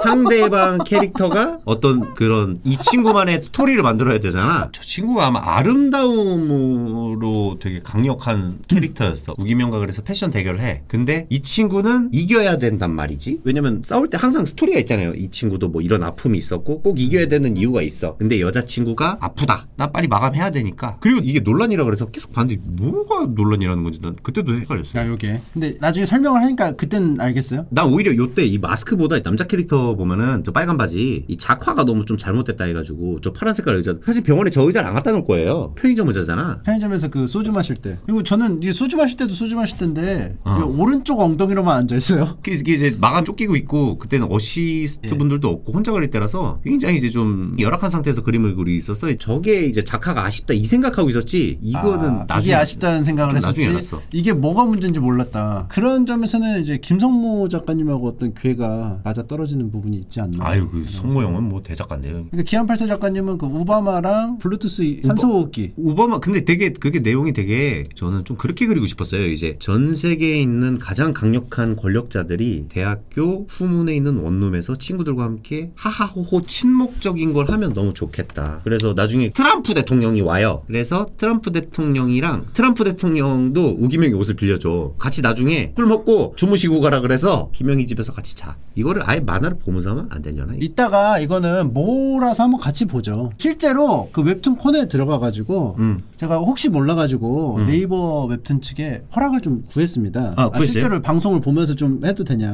상대방 캐릭터가 어떤 그런 이 친구만의 스토리를 만들어야 되잖아. 저 친구가 아마 아름다움으로 되게 강력한 캐릭터였어. 우기명과 그래서 패션 대결을 해. 근데 이 친구는 이겨야 된단 말이지. 왜냐면 싸울 때 항상 스토리가 있잖아요. 이 친구도 뭐 이런 아픔이 있었고 꼭 이겨야 되는 이유가 있어. 근데 여자친구가 아프다. 나 빨리 마감해야 되니까. 그리고 이게 논란이라 그래서 계속 봤는데 뭐가 논란이라는 건지 난 그때도 헷갈렸어요. 요게. 근데 나중에 설명을 하니까 그땐 알겠어요? 나 오히려 요때 이 마스크보다 남자 캐릭터 보면은 저 빨간 바지 이 작화가 너무 좀 잘못됐다 해가지고 저 파란 색깔 의자 사실 병원에 저 의자를 안 갖다 놓을 거예요. 편의점 의자잖아. 편의점에서 그 소주 마실 때. 그리고 저는 이 소주 마실 때도 소주 마실 때인데 오른쪽 엉덩이로만 앉아 있어요. 이게 이제 마감 쫓기고 있고 그때는 어시스트 분들도 없고 혼자 그릴 때라서 굉장히 이제 좀 열악한 상태에서 그림을 그리고 있었어. 저게 이제 작화가 아쉽다 이 생각하고 있었지. 이거는 나중에 이게 아쉽다는 생각을 했었지. 나중에 알았어. 이게 뭐가 문제인지 몰랐다. 그런 점에서는 이제 김성모 작가님하고 어떤 괴가 맞아 떨어지는 부분이 있지 않나. 아유 그 성모 형은 뭐 대작가인데요. 그러니까 기안팔사 작가님은 그 우바마랑 블루투스 산소호흡기. 오바마 근데 되게 그게 내용이 되게 저는 좀 그렇게 그리고 싶었어요. 이제 전 세계에 있는 가장 강력한 권력자들이 대학교 후문에 있는 원룸에서 친구들과 함께 하하호호 친목적인 걸 하면 너무 좋겠다. 그래서 나중에 트럼프 대통령이 와요. 그래서 트럼프 대통령도 우기명이 옷을 빌려줘. 같이 나중에 술 먹고 주무시고 가라 그래서 김영희 집에서 같이 자. 이거를 아예 만화를 보면서 하면 안 되려나? 이따가 이거는 몰아서 한번 같이 보죠. 실제로 그 웹툰 코너에 들어가가지고 제가 혹시 몰라가지고 네이버 웹툰 측에 허락을 좀 구했습니다. 실제로 방송을 보면서 좀 해도 되냐.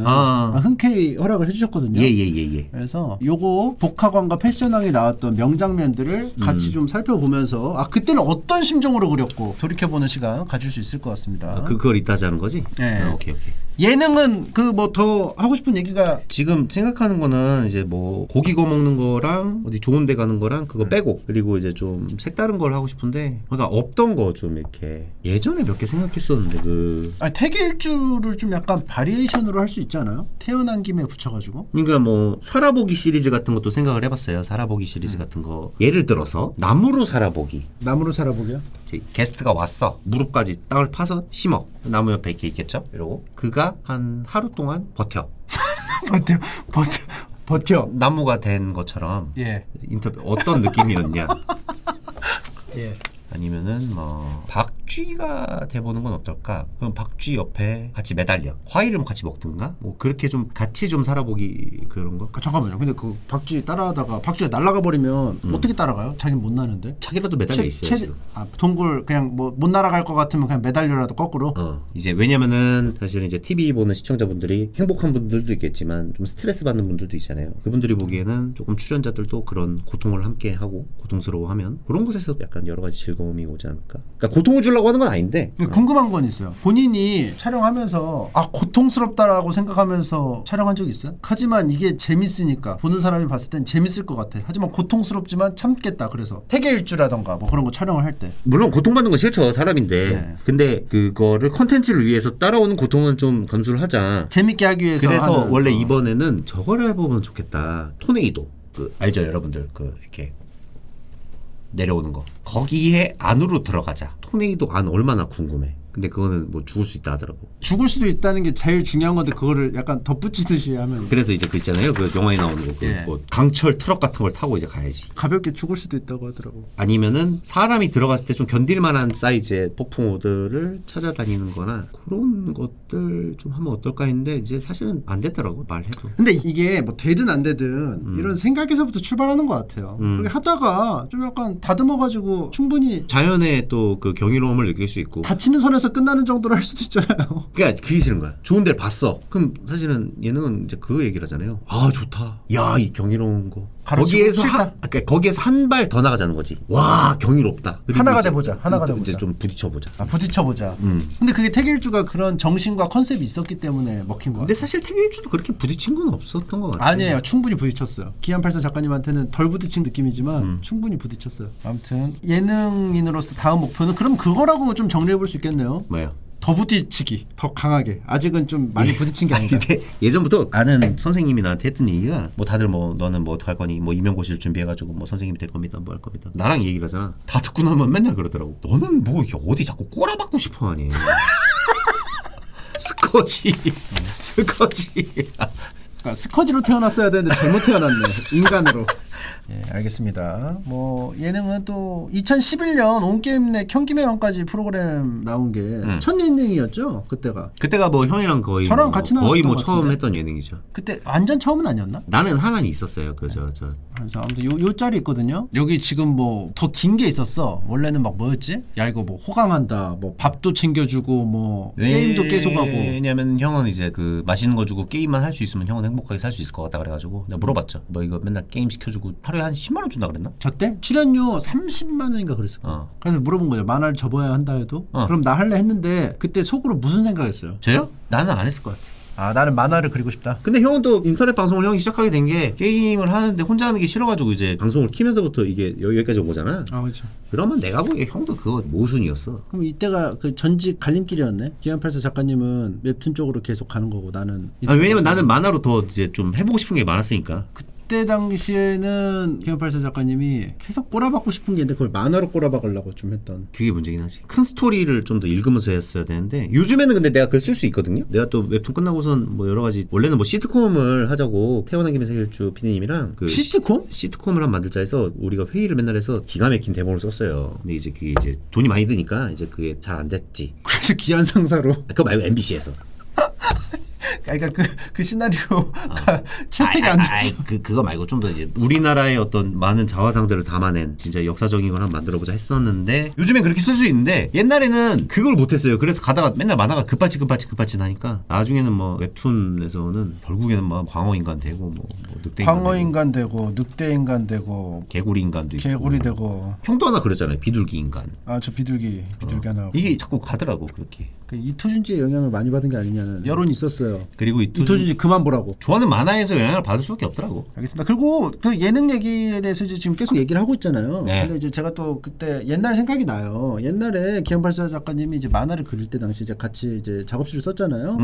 흔쾌히 허락을 해주셨거든요. 예. 그래서 요거 복학왕과 패션왕이 나왔던 명장면들을 같이 좀 살펴보면서 그때는 어떤 심정으로 그렸고 돌이켜보는 시간 가질 수 있을 것 같습니다. 그걸 이따 하자는 거지? 네. 오케이. 예능은 그 뭐 더 하고 싶은 얘기가 지금 생각하는 거는 이제 뭐 고기 구워 먹는 거랑 어디 좋은 데 가는 거랑 그거 빼고 그리고 이제 좀 색다른 걸 하고 싶은데 그러니까 없던 거 좀 이렇게 예전에 몇 개 생각했었는데 아니 태계 일주를 좀 약간 바리에이션으로 할 수 있지 않아요? 태어난 김에 붙여가지고. 그러니까 뭐 살아보기 시리즈 같은 것도 생각을 해봤어요. 살아보기 시리즈 같은 거 예를 들어서 나무로 살아보기. 나무로 살아보게요? 이제 게스트가 왔어. 무릎까지 땅을 파서 심어. 나무 옆에 이렇게 있겠죠? 이러고 그가 한 하루 동안 버텨. 버텨. 나무가 된 것처럼 예. 인터뷰 어떤 느낌이었냐? 예. 아니면은 뭐 박쥐가 돼보는 건 어떨까? 그럼 박쥐 옆에 같이 매달려 과일을 같이 먹든가 뭐 그렇게 좀 같이 좀 살아보기 그런 거. 잠깐만요. 근데 그 박쥐 따라하다가 박쥐가 날아가 버리면 어떻게 따라가요? 자기는 못 나는데. 자기라도 매달려 있어요 지금. 동굴 그냥 뭐 못 날아갈 것 같으면 그냥 매달려라도 거꾸로. 이제 왜냐면은 사실은 이제 TV 보는 시청자분들이 행복한 분들도 있겠지만 좀 스트레스 받는 분들도 있잖아요. 그분들이 보기에는 조금 출연자들도 그런 고통을 함께 하고 고통스러워하면 그런 곳에서 약간 여러 가지 즐거움이 오지 않을까. 그러니까 고통을 주려고 하는 건 아닌데. 궁금한 건 있어요. 본인이 촬영하면서 고통스럽다라고 생각하면서 촬영한 적 있어요? 하지만 이게 재밌으니까 보는 사람이 봤을 땐 재밌을 것 같아. 하지만 고통스럽지만 참겠다. 그래서 태계일주라던가 뭐 그런 거 촬영을 할 때. 물론 고통받는 건 싫죠. 사람인데. 네. 근데 그거를 컨텐츠를 위해서 따라오는 고통은 좀 감수를 하자. 재밌게 하기 위해서. 그래서 하는, 원래 이번에는 저걸 해보면 좋겠다. 토네이도. 그 알죠 여러분들 그 이렇게 내려오는 거. 거기에 안으로 들어가자. 토네이도 안 얼마나 궁금해. 근데 그거는 뭐 죽을 수 있다 하더라고. 죽을 수도 있다는 게 제일 중요한 건데 그거를 약간 덧붙이듯이 하면 그래서 이제 그 있잖아요. 그 영화에 나오는 거. 예. 뭐 강철 트럭 같은 걸 타고 이제 가야지. 가볍게 죽을 수도 있다고 하더라고. 아니면은 사람이 들어갔을 때 좀 견딜 만한 사이즈의 폭풍우들을 찾아다니는 거나 그런 것들 좀 하면 어떨까 했는데 이제 사실은 안 됐더라고 말해도. 근데 이게 뭐 되든 안 되든 이런 생각에서부터 출발하는 것 같아요. 그렇게 하다가 좀 약간 다듬어가지고 충분히 자연의 또 그 경이로움을 느낄 수 있고 다치는 선에서 끝나는 정도로 할 수도 있잖아요. 그러니까 그게 싫은 거야. 좋은 데를 봤어. 그럼 사실은 예능은 이제 그 얘기를 하잖아요. 아 좋다. 야 이 경이로운 거. 거기에서 그러니까 거기에서 한 발 더 나가자는 거지. 와 경이롭다. 하나가 돼보자. 하나가 돼보자. 이제 좀 부딪혀보자. 부딪혀보자. 근데 그게 태계일주가 그런 정신과 컨셉이 있었기 때문에 먹힌 거야. 근데 사실 태계일주도 그렇게 부딪힌 건 없었던 것 같아요. 아니에요. 충분히 부딪혔어요. 기안84 작가님한테는 덜 부딪힌 느낌이지만 충분히 부딪혔어요. 아무튼 예능인으로서 다음 목표는 그럼 그거라고 좀 정리해볼 수 있겠네요. 뭐예요? 더 부딪히기, 더 강하게. 아직은 좀 많이 부딪힌 게 아니다. 근데 예전부터 아는 선생님이 나한테 했던 얘기가 뭐 다들 뭐 너는 뭐 어떡할 거니 뭐 임용고시를 준비해가지고 뭐 선생님이 될 겁니다 뭐 할 겁니다. 나랑 얘기를 하잖아. 다 듣고 나면 맨날 그러더라고. 너는 뭐 어디 자꾸 꼬라박고 싶어 하니. 스커지. 그러니까 스커지로 태어났어야 되는데 잘못 태어났네. 인간으로. 예, 알겠습니다. 뭐 예능은 또 2011년 온게임내 경기매왕까지 프로그램 나온 게 첫 예능이었죠. 그때가 뭐 형이랑 거의 저랑 같이 거의 뭐 나왔던 것 처음 같은데? 했던 예능이죠. 그때 완전 처음은 아니었나? 나는 하나는 있었어요. 그저 그래서 아무튼 요 짤이 있거든요. 여기 지금 뭐 더 긴 게 있었어. 원래는 막 뭐였지? 야 이거 뭐 호강한다. 뭐 밥도 챙겨주고 뭐 게임도 계속하고. 왜냐면 형은 이제 그 맛있는 거 주고 게임만 할 수 있으면 형은 행복하게 살 수 있을 것 같다 그래가지고 내가 물어봤죠. 뭐 이거 맨날 게임 시켜주고 하루에 한 10만 원 준다 그랬나? 저 때 출연료 30만 원인가 그랬을 거야. 그래서 물어본 거죠. 만화를 접어야 한다 해도 그럼 나 할래 했는데 그때 속으로 무슨 생각했어요? 저요? 나는 안 했을 것 같아. 아 나는 만화를 그리고 싶다. 근데 형은 또 인터넷 방송을 형이 시작하게 된 게 게임을 하는데 혼자 하는 게 싫어가지고 이제 방송을 키면서부터 이게 여기까지 온 거잖아. 아 그렇죠. 그러면 내가 보기에 형도 그거 모순이었어. 그럼 이때가 그 전직 갈림길이었네. 기안84 작가님은 웹툰 쪽으로 계속 가는 거고 나는. 왜냐면 나는 만화로 더 이제 좀 해보고 싶은 게 많았으니까. 그때 당시에는 기안84 작가님이 계속 꼬라박고 싶은 게 있는데 그걸 만화로 꼬라박으려고 좀 했던. 그게 문제긴 하지. 큰 스토리를 좀 더 읽으면서 했어야 되는데 요즘에는 근데 내가 그걸 쓸 수 있거든요. 내가 또 웹툰 끝나고선 뭐 여러 가지 원래는 뭐 시트콤을 하자고 태어난 김에 생일주 PD님이랑 그 시트콤? 시트콤을 한 만들자 해서 우리가 회의를 맨날 해서 기가 막힌 대본을 썼어요. 근데 이제 그게 이제 돈이 많이 드니까 이제 그게 잘 안 됐지. 그래서 기안 상사로. 그거 말고 MBC에서. 그러니까 그 시나리오가 채택이 안 됐어. 그거 말고 좀 더 이제 우리나라의 어떤 많은 자화상들을 담아낸 진짜 역사적인 걸 한번 만들어보자 했었는데 요즘엔 그렇게 쓸 수 있는데 옛날에는 그걸 못했어요. 그래서 가다가 맨날 만화가 급발진 하니까 나중에는 뭐 웹툰에서는 결국에는 뭐 광어인간 되고 뭐 늑대인간 광어인간 되고 늑대인간 되고 개구리인간도 있고 개구리 되고 형도 하나 그랬잖아요. 비둘기인간. 아 저 비둘기 하나 하고. 이게 자꾸 가더라고 그렇게. 그 이토준지의 영향을 많이 받은 게 아니냐는 여론이 있었어요. 그리고 이토준지 그만 보라고. 좋아하는 만화에서 영향을 받을 수밖에 없더라고. 알겠습니다. 그리고 그 예능 얘기에 대해서 이제 지금 계속 얘기를 하고 있잖아요. 네. 근데 이제 제가 또 그때 옛날 생각이 나요. 옛날에 기안팔사 작가님이 이제 만화를 그릴 때 당시 이제 같이 이제 작업실을 썼잖아요.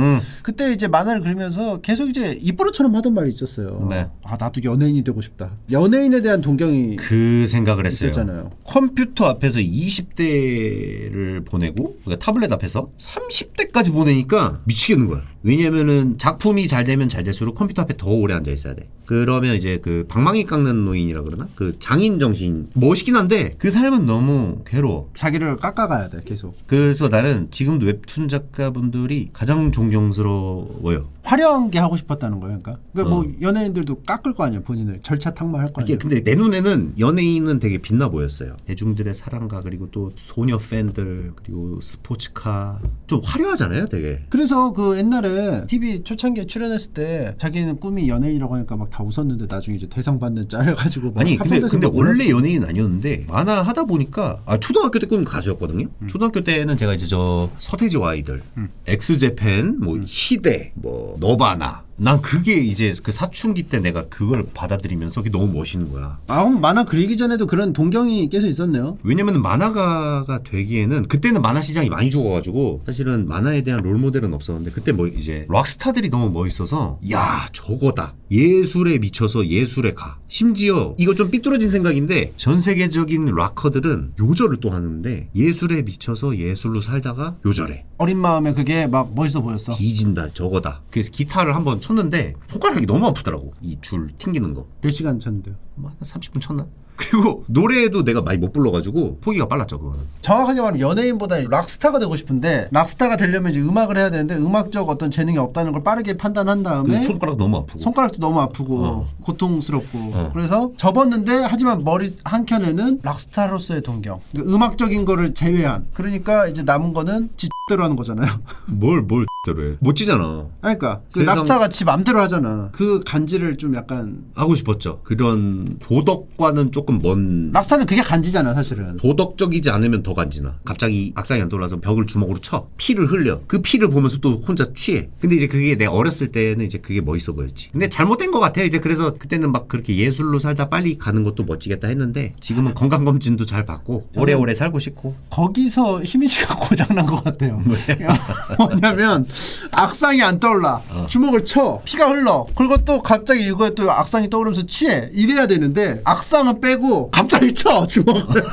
그때 이제 만화를 그리면서 계속 이제 입버릇처럼 하던 말이 있었어요. 네. 아 나도 연예인이 되고 싶다. 연예인에 대한 동경이 그 생각을 했어요. 있었잖아요. 컴퓨터 앞에서 20대를 보내고 그러니까 타블렛 앞에서 30대까지 보내니까 미치겠는 거야. 왜냐면은 작품이 잘 되면 잘 될수록 컴퓨터 앞에 더 오래 앉아 있어야 돼. 그러면 이제 그 방망이 깎는 노인이라 그러나? 그 장인 정신 멋있긴 한데 그 삶은 너무 괴로워. 자기를 깎아가야 돼 계속. 그래서 나는 지금도 웹툰 작가분들이 가장 존경스러워요. 화려한 게 하고 싶었다는 거예요. 그러니까 뭐 연예인들도 깎을 거 아니에요. 본인을 절차 탕마할 거 아니에요. 근데 내 눈에는 연예인은 되게 빛나 보였어요. 대중들의 사랑과 그리고 또 소녀 팬들 그리고 스포츠카 좀 화려하잖아요, 되게. 그래서 그 옛날에 TV 초창기에 출연했을 때 자기는 꿈이 연예인이라고 하니까 막 다 웃었는데 나중에 이제 대상 받는 짤을 가지고 막 아니 근데 합성돼서 막 원래 올라서- 연예인 아니었는데 만화 하다 보니까 초등학교 때 꿈 가수였거든요. 초등학교 때는 제가 이제 저 서태지와 아이들, 엑스제팬, 뭐 희대, 뭐 너바나. 난 그게 이제 그 사춘기 때 내가 그걸 받아들이면서 그게 너무 멋있는 거야. 아, 그럼 만화 그리기 전에도 그런 동경이 계속 있었네요. 왜냐면 만화가가 되기에는 그때는 만화 시장이 많이 죽어가지고 사실은 만화에 대한 롤모델은 없었는데 그때 뭐 이제 락스타들이 너무 멋있어서 야 저거다 예술에 미쳐서 예술에 가. 심지어 이거 좀 삐뚤어진 생각인데 전 세계적인 락커들은 요절을 또 하는데 예술에 미쳐서 예술로 살다가 요절해. 어린 마음에 그게 막 멋있어 보였어. 뒤진다 저거다. 그래서 기타를 한번 쳤는데 손가락이 너무 아프더라고. 이 줄 튕기는 거. 몇 시간 쳤는데요? 뭐 한 30분 쳤나? 그리고 노래도 내가 많이 못 불러가지고 포기가 빨랐죠 그거는. 정확하게 말하면 연예인보다 락스타가 되고 싶은데 락스타가 되려면 이제 음악을 해야 되는데 음악적 어떤 재능이 없다는 걸 빠르게 판단한 다음에 손가락 너무 아프고. 손가락도 너무 아프고 고통스럽고 그래서 접었는데 하지만 머리 한켠에는 락스타로서의 동경, 그러니까 음악적인 거를 제외한, 그러니까 이제 남은 거는 지대로 하는 거잖아요. 뭘 대로 해. 멋지잖아. 그러니까 그 세상- 락스타가 지 맘대로 하잖아. 그 간지를 좀 약간 하고 싶었죠. 그런 도덕과는 조금 먼. 락스타는 그게 간지잖아 사실은. 도덕적이지 않으면 더 간지나. 갑자기 악상이 안 돌아서 벽을 주먹으로 쳐. 피를 흘려. 그 피를 보면서 또 혼자 취해. 근데 이제 그게 내가 어렸을 때는 이제 그게 멋있어 보였지. 근데 잘못된 것 같아. 이제 그래서 그때는 막 그렇게 예술로 살다 빨리 가는 것도 멋지겠다 했는데 지금은 건강검진도 잘 받고 오래오래 살고 싶고. 거기서 희민 씨가 고장난 것 같아요. 뭐냐면 악상이 안 떠올라. 주먹을 쳐. 피가 흘러. 그리고 또 갑자기 이거에 또 악상이 떠오르면서 취해. 이래야 되는데 악상은 빼고 갑자기 쳐 주먹을.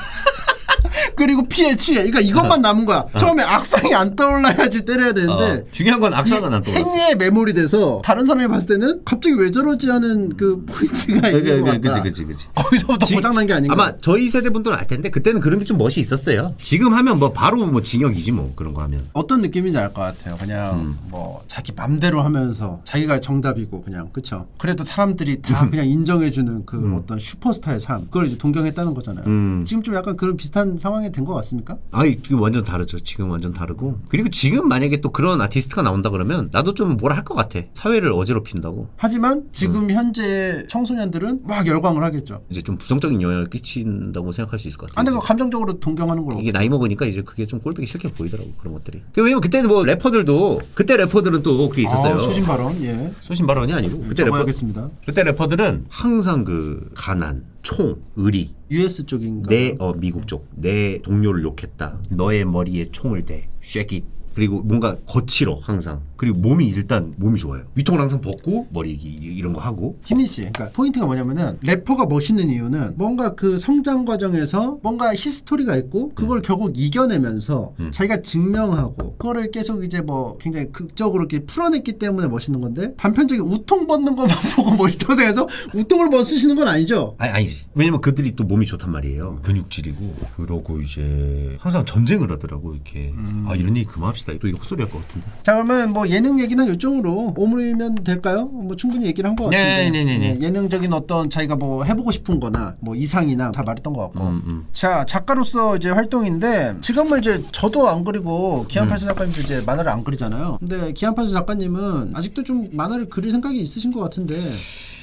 그리고 피에 취해. 그러니까 이것만 남은 거야. 처음에 악상이 안 떠올라야지 때려야 되는데 중요한 건 악상은 안 떠올랐어. 행위에 메모리 돼서 다른 사람이 봤을 때는 갑자기 왜 저러지 하는 그 포인트가 있는 것 같다. 그치. 거기서부터 고장난 게 아닌가. 아마 저희 세대 분들은 알 텐데 그때는 그런 게 좀 멋이 있었어요. 지금 하면 뭐 바로 뭐 징역이지 뭐 그런 거 하면. 어떤 느낌인지 알 것 같아요. 그냥 뭐 자기 맘대로 하면서 자기가 정답이고 그냥 그쵸. 그래도 사람들이 다 그냥 인정해주는 그 어떤 슈퍼스타의 삶, 그걸 이제 동경했다는 거잖아요. 지금 좀 약간 그런 비슷한 상황이 된 것 같습니까? 아이 지금 완전 다르죠. 지금 완전 다르고 그리고 지금 만약에 또 그런 아티스트가 나온다 그러면 나도 좀 뭐라 할 것 같아. 사회를 어지럽힌다고. 하지만 지금 현재 청소년들은 막 열광을 하겠죠. 이제 좀 부정적인 영향을 끼친다고 생각할 수 있을 것 같아요. 아, 내가 감정적으로 동경하는 걸. 이게 나이 먹으니까 이제 그게 좀 꼴보기 싫게 보이더라고 그런 것들이. 왜냐면 그때는 뭐 래퍼들도 그때 래퍼들은 또 그게 있었어요. 소신 발언. 예. 소신 발언이 아니고 그때 적어야겠습니다. 그때 래퍼들은 항상 그 가난, 총, 의리. US 쪽인가? 미국 쪽. 내 동료를 욕했다. 너의 머리에 총을 대. shake it. 그리고 뭔가 거칠어 항상. 그리고 몸이 일단 몸이 좋아요. 위통을 항상 벗고 머리 이런 거 하고. 희민 씨, 그러니까 포인트가 뭐냐면은 래퍼가 멋있는 이유는 뭔가 그 성장 과정에서 뭔가 히스토리가 있고 그걸 결국 이겨내면서 자기가 증명하고 그거를 계속 이제 뭐 굉장히 극적으로 이렇게 풀어냈기 때문에 멋있는 건데, 단편적인 우통 벗는 것만 보고 멋있다고 생각해서 우통을 벗으시는 건 아니죠? 아니지. 왜냐면 그들이 또 몸이 좋단 말이에요. 근육질이고. 그러고 이제 항상 전쟁을 하더라고 이렇게. 이런 얘기 그만합시다. 그만합시다. 또 이거 헛소리 할 것 같은데. 자 그러면 뭐 예능 얘기는 이쪽으로 오므리면 될까요? 뭐 충분히 얘기를 한 것 같은데 네. 예능적인 어떤 자기가 뭐 해보고 싶은 거나 뭐 이상이나 다 말했던 것 같고 자 작가로서 이제 활동인데 지금은 이제 저도 안 그리고 기안팔사 작가님도 이제 만화를 안 그리잖아요. 근데 기안팔사 작가님은 아직도 좀 만화를 그릴 생각이 있으신 것 같은데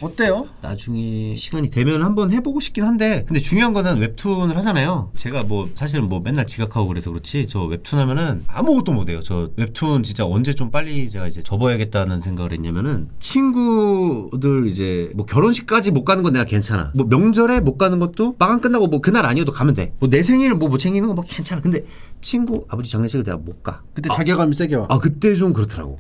어때요? 나중에 시간이 되면 한번 해보고 싶긴 한데 근데 중요한 거는 웹툰을 하잖아요. 제가 뭐 사실은 뭐 맨날 지각하고 그래서 그렇지 저 웹툰 하면은 아무것도 못해요. 저 웹툰 진짜 언제 좀 빨리 제가 이제 접어야겠다는 생각을 했냐면은 친구들 이제 뭐 결혼식까지 못 가는 건 내가 괜찮아. 뭐 명절에 못 가는 것도 마감 끝나고 뭐 그날 아니어도 가면 돼. 뭐 내 생일 뭐 챙기는 거 뭐 괜찮아. 근데 친구 아버지 장례식을 내가 못 가. 그때 자괴감이 세게 와. 그때 좀 그렇더라고.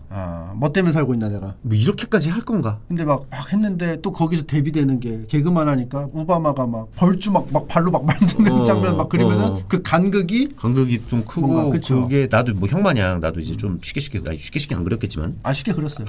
뭐 때문에 살고 있나 내가. 뭐 이렇게까지 할 건가? 근데 막 했는데 또 거기서 데뷔되는 게 개그만 하니까 오바마가 막 벌주 막 발로 막 만드는 장면 막 그리면은 그 간극이 좀 크고 뭔가, 그쵸? 그게 나도 뭐 형 마냥 나도 이제 좀 쉽게 안 그렸겠지만 쉽게 그렸어요.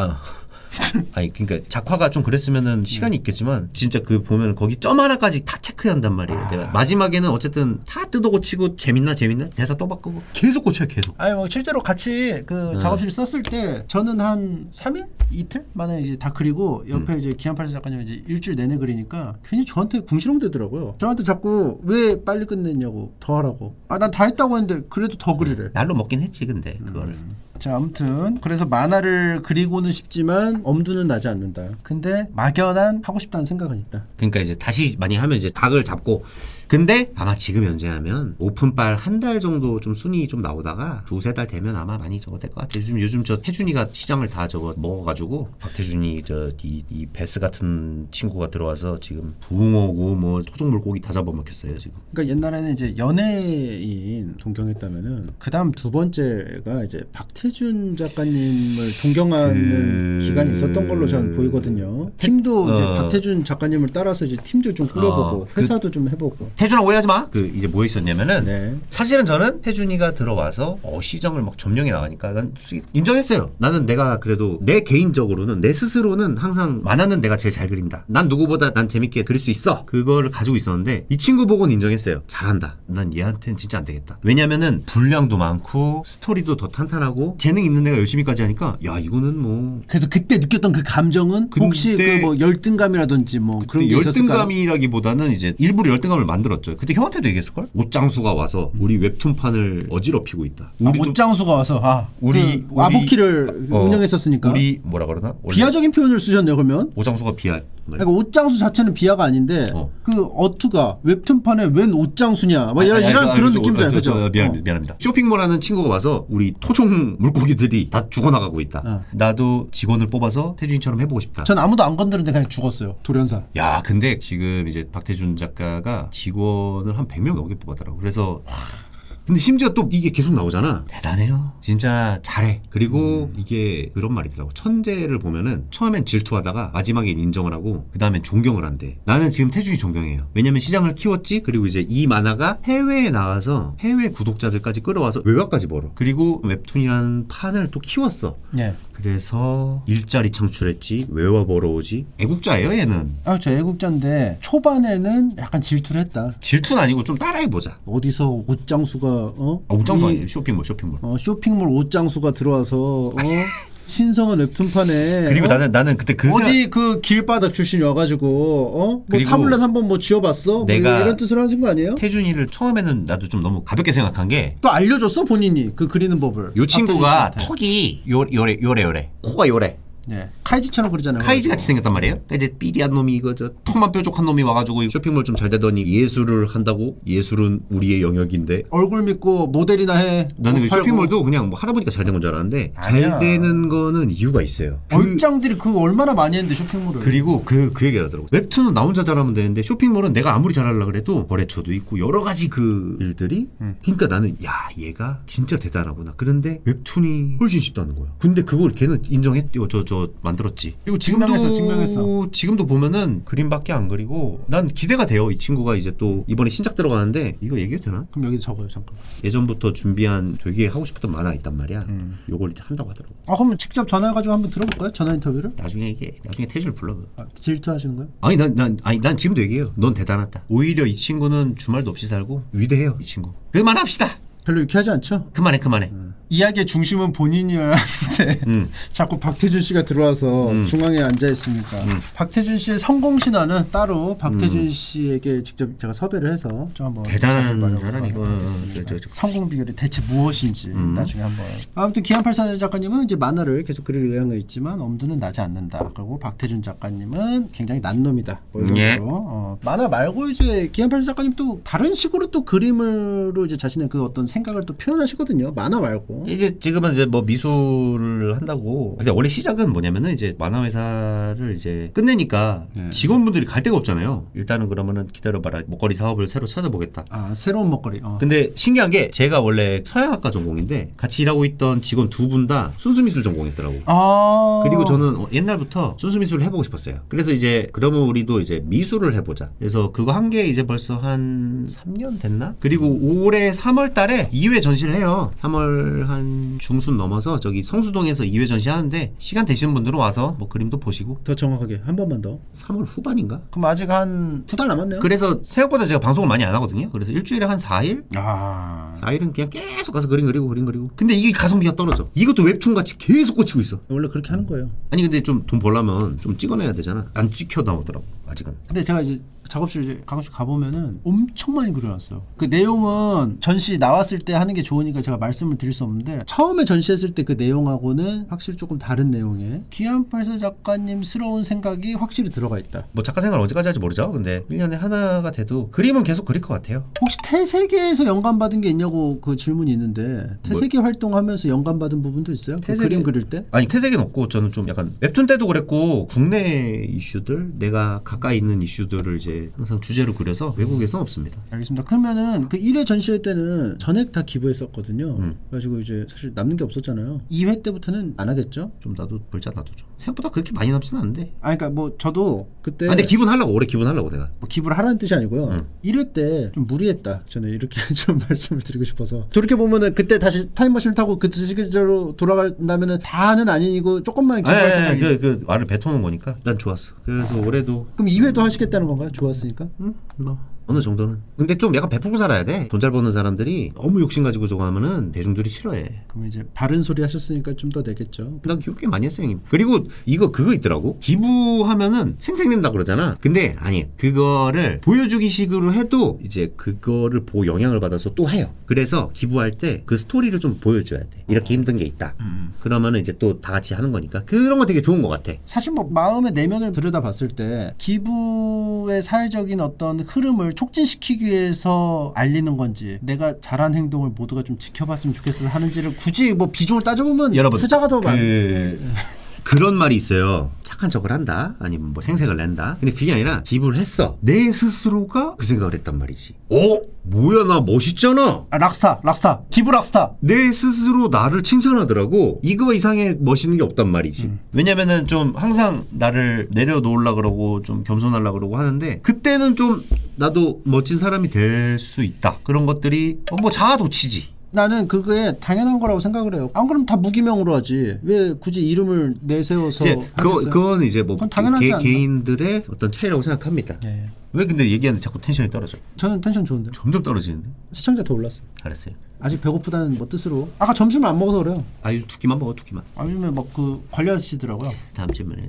아니 그러니까 작화가 좀 그랬으면은 시간이 있겠지만 진짜 그 보면 거기 점 하나까지 다 체크한단 말이에요. 내가 마지막에는 어쨌든 다 뜯어고치고 재밌나 대사 또 바꾸고 계속 고쳐요 계속. 아니 뭐 실제로 같이 그 작업실 썼을 때 저는 한 3일? 이틀 만에 이제 다 그리고 옆에 이제 기안팔사 작가님 이제 일주일 내내 그리니까 괜히 저한테 궁시렁대더라고요. 저한테 자꾸 왜 빨리 끝냈냐고 더 하라고. 난 다 했다고 했는데 그래도 더 그리래. 날로 먹긴 했지 근데 그거를. 자 아무튼 그래서 만화를 그리고는 싶지만 엄두는 나지 않는다. 근데 막연한 하고 싶다는 생각은 있다. 그러니까 이제 다시 많이 하면 이제 닭을 잡고 근데 아마 지금 현재 하면 오픈빨 한 달 정도 좀 순위 좀 나오다가 2-3달 되면 아마 많이 저거 될 것 같아요. 요즘 저 태준이가 시장을 다 저거 먹어가지고 박태준이 이 베스 같은 친구가 들어와서 지금 붕어고 뭐 토종 물고기 다 잡아먹혔어요 지금. 그러니까 옛날에는 이제 연예인 동경했다면은 그다음 두 번째가 이제 박태준 작가님을 동경하는 기간이 있었던 걸로 저는 보이거든요. 팀도 이제 박태준 작가님을 따라서 이제 팀도 좀 꾸려보고 회사도 좀 해보고. 태준아 오해하지 마. 그 이제 뭐 있었냐면은 네. 사실은 저는 태준이가 들어와서 시장을 막 점령해 나가니까 난 솔직히 인정했어요. 나는 내가 그래도 내 개인적으로는 내 스스로는 항상 만화는 내가 제일 잘 그린다. 난 누구보다 난 재밌게 그릴 수 있어. 그거를 가지고 있었는데 이 친구 보고는 인정했어요. 잘한다. 난 얘한테는 진짜 안 되겠다. 왜냐면은 분량도 많고 스토리도 더 탄탄하고 재능 있는 애가 열심히까지 하니까 야 이거는 뭐 그래서 그때 느꼈던 그 감정은 혹시 그 뭐 열등감이라든지 뭐 그런 게 있었을까요? 열등감이라기보다는 이제 일부러 열등감을 만들었죠. 그때 형한테도 얘기했을걸? 옷장수가 와서 우리 웹툰판을 어지럽히고 있다. 옷장수가 와서 우리 아부키를 운영했었으니까 우리 뭐라 그러나? 비하적인 표현을 쓰셨네요. 그러면 옷장수가 비하. 그러니까 옷장수 자체는 비하가 아닌데 그 어투가 웹툰판에 웬 옷장수냐 막 이런 그런 느낌이잖아요. 그죠? 미안합니다. 쇼핑몰 하는 친구가 와서 우리 토종 물고기들이 다 죽어나가고 있다. 나도 직원을 뽑아서 태준이처럼 해보고 싶다. 전 아무도 안 건드는데 그냥 죽었어요. 돌연사. 야 근데 지금 이제 박태준 작가가 직원을 한 100명 넘게 뽑았더라고. 그래서 근데 심지어 또 이게 계속 나오잖아. 대단해요. 진짜 잘해. 그리고 이게 그런 말이더라고. 천재를 보면은 처음엔 질투하다가 마지막엔 인정을 하고 그 다음엔 존경을 한대. 나는 지금 태준이 존경해요. 왜냐면 시장을 키웠지. 그리고 이제 이 만화가 해외에 나와서 해외 구독자들까지 끌어와서 외곽까지 벌어. 그리고 웹툰이라는 판을 또 키웠어. 네. 그래서 일자리 창출했지. 외화 벌어오지. 애국자예요 얘는. 저 애국자인데 초반에는 약간 질투를 했다. 질투는 아니고 좀 따라해보자. 어디서 옷장수가 옷장수 아니에요. 쇼핑몰. 쇼핑몰 옷장수가 들어와서 신성한 웹툰판에 그리고 나는 그때 어디 그 길바닥 출신이 와가지고 뭐 타블렛 한번 뭐 지어봤어? 내가 뭐 이런 뜻으로 하신 거 아니에요? 태준이를 처음에는 나도 좀 너무 가볍게 생각한 게 또 알려줬어 본인이 그 그리는 법을. 요 친구가 턱이 요래 코가 요래. 네. 카이지처럼 그러잖아요. 카이지 같이 생겼단 말이에요. 그러니까 이제 삐리한 놈이 이거 저 턱만 뾰족한 놈이 와가지고 쇼핑몰 좀 잘 되더니 예술을 한다고? 예술은 우리의 영역인데. 얼굴 믿고 모델이나 해. 나는 그 쇼핑몰도 그냥 뭐 하다 보니까 잘 된 건 줄 알았는데 아니야. 잘 되는 거는 이유가 있어요. 얼짱들이 그 얼마나 많이 했는데 쇼핑몰을. 그리고 그 얘기를 하더라고. 웹툰은 나 혼자 잘하면 되는데 쇼핑몰은 내가 아무리 잘하려고 그래도 거래처도 있고 여러 가지 그 일들이 그러니까 나는 야 얘가 진짜 대단하구나. 그런데 웹툰이 훨씬 쉽다는 거야. 근데 그걸 걔는 인정했죠. 저 만들었지. 그리고 지금도 보면은 그림밖에 안 그리고 난 기대가 돼요. 이 친구가 이제 또 이번에 신작 들어가는데 이거 얘기해도 되나? 그럼 여기 적어요 잠깐. 예전부터 준비한 되게 하고 싶었던 만화 있단 말이야. 요걸 이제 한다고 하더라고. 그럼 직접 전화해가지고 한번 들어볼까요? 전화 인터뷰를? 나중에 태준을 불러. 질투하시는 거예요? 아니 난 지금도 얘기해요. 넌 대단하다. 오히려 이 친구는 주말도 없이 살고 위대해요. 이 친구. 그만합시다. 별로 유쾌하지 않죠? 그만해. 이야기의 중심은 본인이어야 하는데 자꾸 박태준 씨가 들어와서 중앙에 앉아 있으니까 박태준 씨의 성공 신화는 따로 박태준 씨에게 직접 제가 섭외를 해서 좀 한번 대단한 사람이고 성공 비결이 대체 무엇인지 나중에 한번. 아무튼 기안84 작가님은 이제 만화를 계속 그릴 의향은 있지만 엄두는 나지 않는다. 그리고 박태준 작가님은 굉장히 난 놈이다. 뭐 이런 예. 식으로 만화 말고 이제 기안84 작가님 또 다른 식으로 또 그림으로 이제 자신의 그 어떤 생각을 또 표현하시거든요. 만화 말고. 이제 지금은 이제 뭐 미술을 한다고. 근데 원래 시작은 뭐냐면은 이제 만화 회사를 이제 끝내니까 직원분들이 갈 데가 없잖아요. 일단은 그러면은 기다려봐라. 먹거리 사업을 새로 찾아보겠다. 아 새로운 먹거리. 근데 신기한 게 제가 원래 서양학과 전공인데 같이 일하고 있던 직원 두 분 다 순수미술 전공했더라고. 아 그리고 저는 옛날부터 순수미술을 해보고 싶었어요. 그래서 이제 그러면 우리도 이제 미술을 해보자. 그래서 그거 한 게 이제 벌써 한 3년 됐나? 그리고 올해 3월 달에 2회 전시를 해요. 3월 한 중순 넘어서 저기 성수동에서 2회 전시하는데 시간 되시는 분들은 와서 뭐 그림도 보시고. 더 정확하게 한 번만 더. 3월 후반인가? 그럼 아직 한 2달 남았네요. 그래서 생각보다 제가 방송을 많이 안 하거든요. 그래서 일주일에 한 4일? 아 4일은 그냥 계속 가서 그림 그리고. 근데 이게 가성비가 떨어져. 이것도 웹툰같이 계속 꽂히고 있어. 원래 그렇게 하는 거예요. 아니 근데 좀 돈 벌려면 좀 찍어내야 되잖아. 안 찍혀 나오더라고 아직은. 근데 제가 이제 작업실 이제 가끔씩 가보면은 엄청 많이 그려놨어요. 그 내용은 전시 나왔을 때 하는 게 좋으니까 제가 말씀을 드릴 수 없는데 처음에 전시했을 때 그 내용하고는 확실히 조금 다른 내용에 기안84 작가님스러운 생각이 확실히 들어가 있다. 뭐 작가 생활 언제까지 할지 모르죠. 근데 1년에 하나가 돼도 그림은 계속 그릴 것 같아요. 혹시 태세계에서 영감받은 게 있냐고 그 질문이 있는데 태세계 활동하면서 영감받은 부분도 있어요? 그 그림 그릴 때? 아니 태세계는 없고 저는 좀 약간 웹툰 때도 그랬고 국내 이슈들 내가 가까이 있는 이슈들을 이제 항상 주제로 그려서 외국에서는 없습니다. 알겠습니다. 그러면은 그 1회 전시회 때는 전액 다 기부했었거든요. 그래가지고 이제 사실 남는 게 없었잖아요. 2회 때부터는 안 하겠죠? 좀 나도 벌자 나도 좀. 생각보다 그렇게 많이 남지는 않는데. 아 그러니까 뭐 저도 그때 근데 기분하려고 올해 기분하려고 내가. 뭐 기부를 하라는 뜻이 아니고요. 1회 때 좀 무리했다. 저는 이렇게 좀 말씀을 드리고 싶어서. 돌이켜 보면은 그때 다시 타임머신을 타고 그 시기로 돌아간다면은 다는 아니고 조금만 기부할 생각이. 그 말을 뱉어놓은 거니까 난 좋았어. 그래서 올해도. 그럼 2회도 하시겠다는 건가요? 좋았으니까? 뭐 어느 정도는. 근데 좀 약간 베풀고 살아야 돼. 돈 잘 버는 사람들이 너무 욕심 가지고 저거 하면은 대중들이 싫어해. 그럼 이제 바른 소리 하셨으니까 좀 더 내겠죠. 난 기부 꽤 많이 했어요, 형님. 그리고 그거 있더라고. 기부하면은 생색낸다 그러잖아. 근데 아니, 그거를 보여주기 식으로 해도 이제 그거를 보고 영향을 받아서 또 해요. 그래서 기부할 때 그 스토리를 좀 보여줘야 돼. 이렇게 힘든 게 있다. 그러면은 이제 또 다 같이 하는 거니까 그런 거 되게 좋은 것 같아. 사실 뭐 마음의 내면을 들여다봤을 때 기부의 사회적인 어떤 흐름을 촉진시키기 위해서 알리는 건지 내가 잘한 행동을 모두가 좀 지켜봤으면 좋겠어서 하는지를 굳이 뭐 비중을 따져보면 여러분 투자가 더 그런 말이 있어요. 착한 척을 한다 아니면 뭐 생색을 낸다. 근데 그게 아니라 기부를 했어. 내 스스로가 그 생각을 했단 말이지. 뭐야 나 멋있잖아. 락스타 기부 락스타. 내 스스로 나를 칭찬하더라고. 이거 이상의 멋있는 게 없단 말이지. 왜냐면은 좀 항상 나를 내려놓으려고 그러고 좀 겸손하려고 그러고 하는데 그때는 좀 나도 멋진 사람이 될 수 있다. 그런 것들이 뭐 자아도취지. 나는 그게 당연한 거라고 생각을 해요. 안 그러면 다 무기명으로 하지. 왜 굳이 이름을 내세워서 그건 이제 뭐 당연하지 않나? 개인들의 어떤 차이라고 생각합니다. 예. 왜 근데 얘기하는데 자꾸 텐션이 떨어져? 저는 텐션 좋은데. 점점 떨어지는데? 시청자 더 올랐어요. 알았어요. 아직 배고프다는 뭐 뜻으로. 아까 점심을 안 먹어서 그래요. 아유 두 끼만 먹어 두 끼만. 요즘에 막 그 관리하시더라고요. 다음 질문에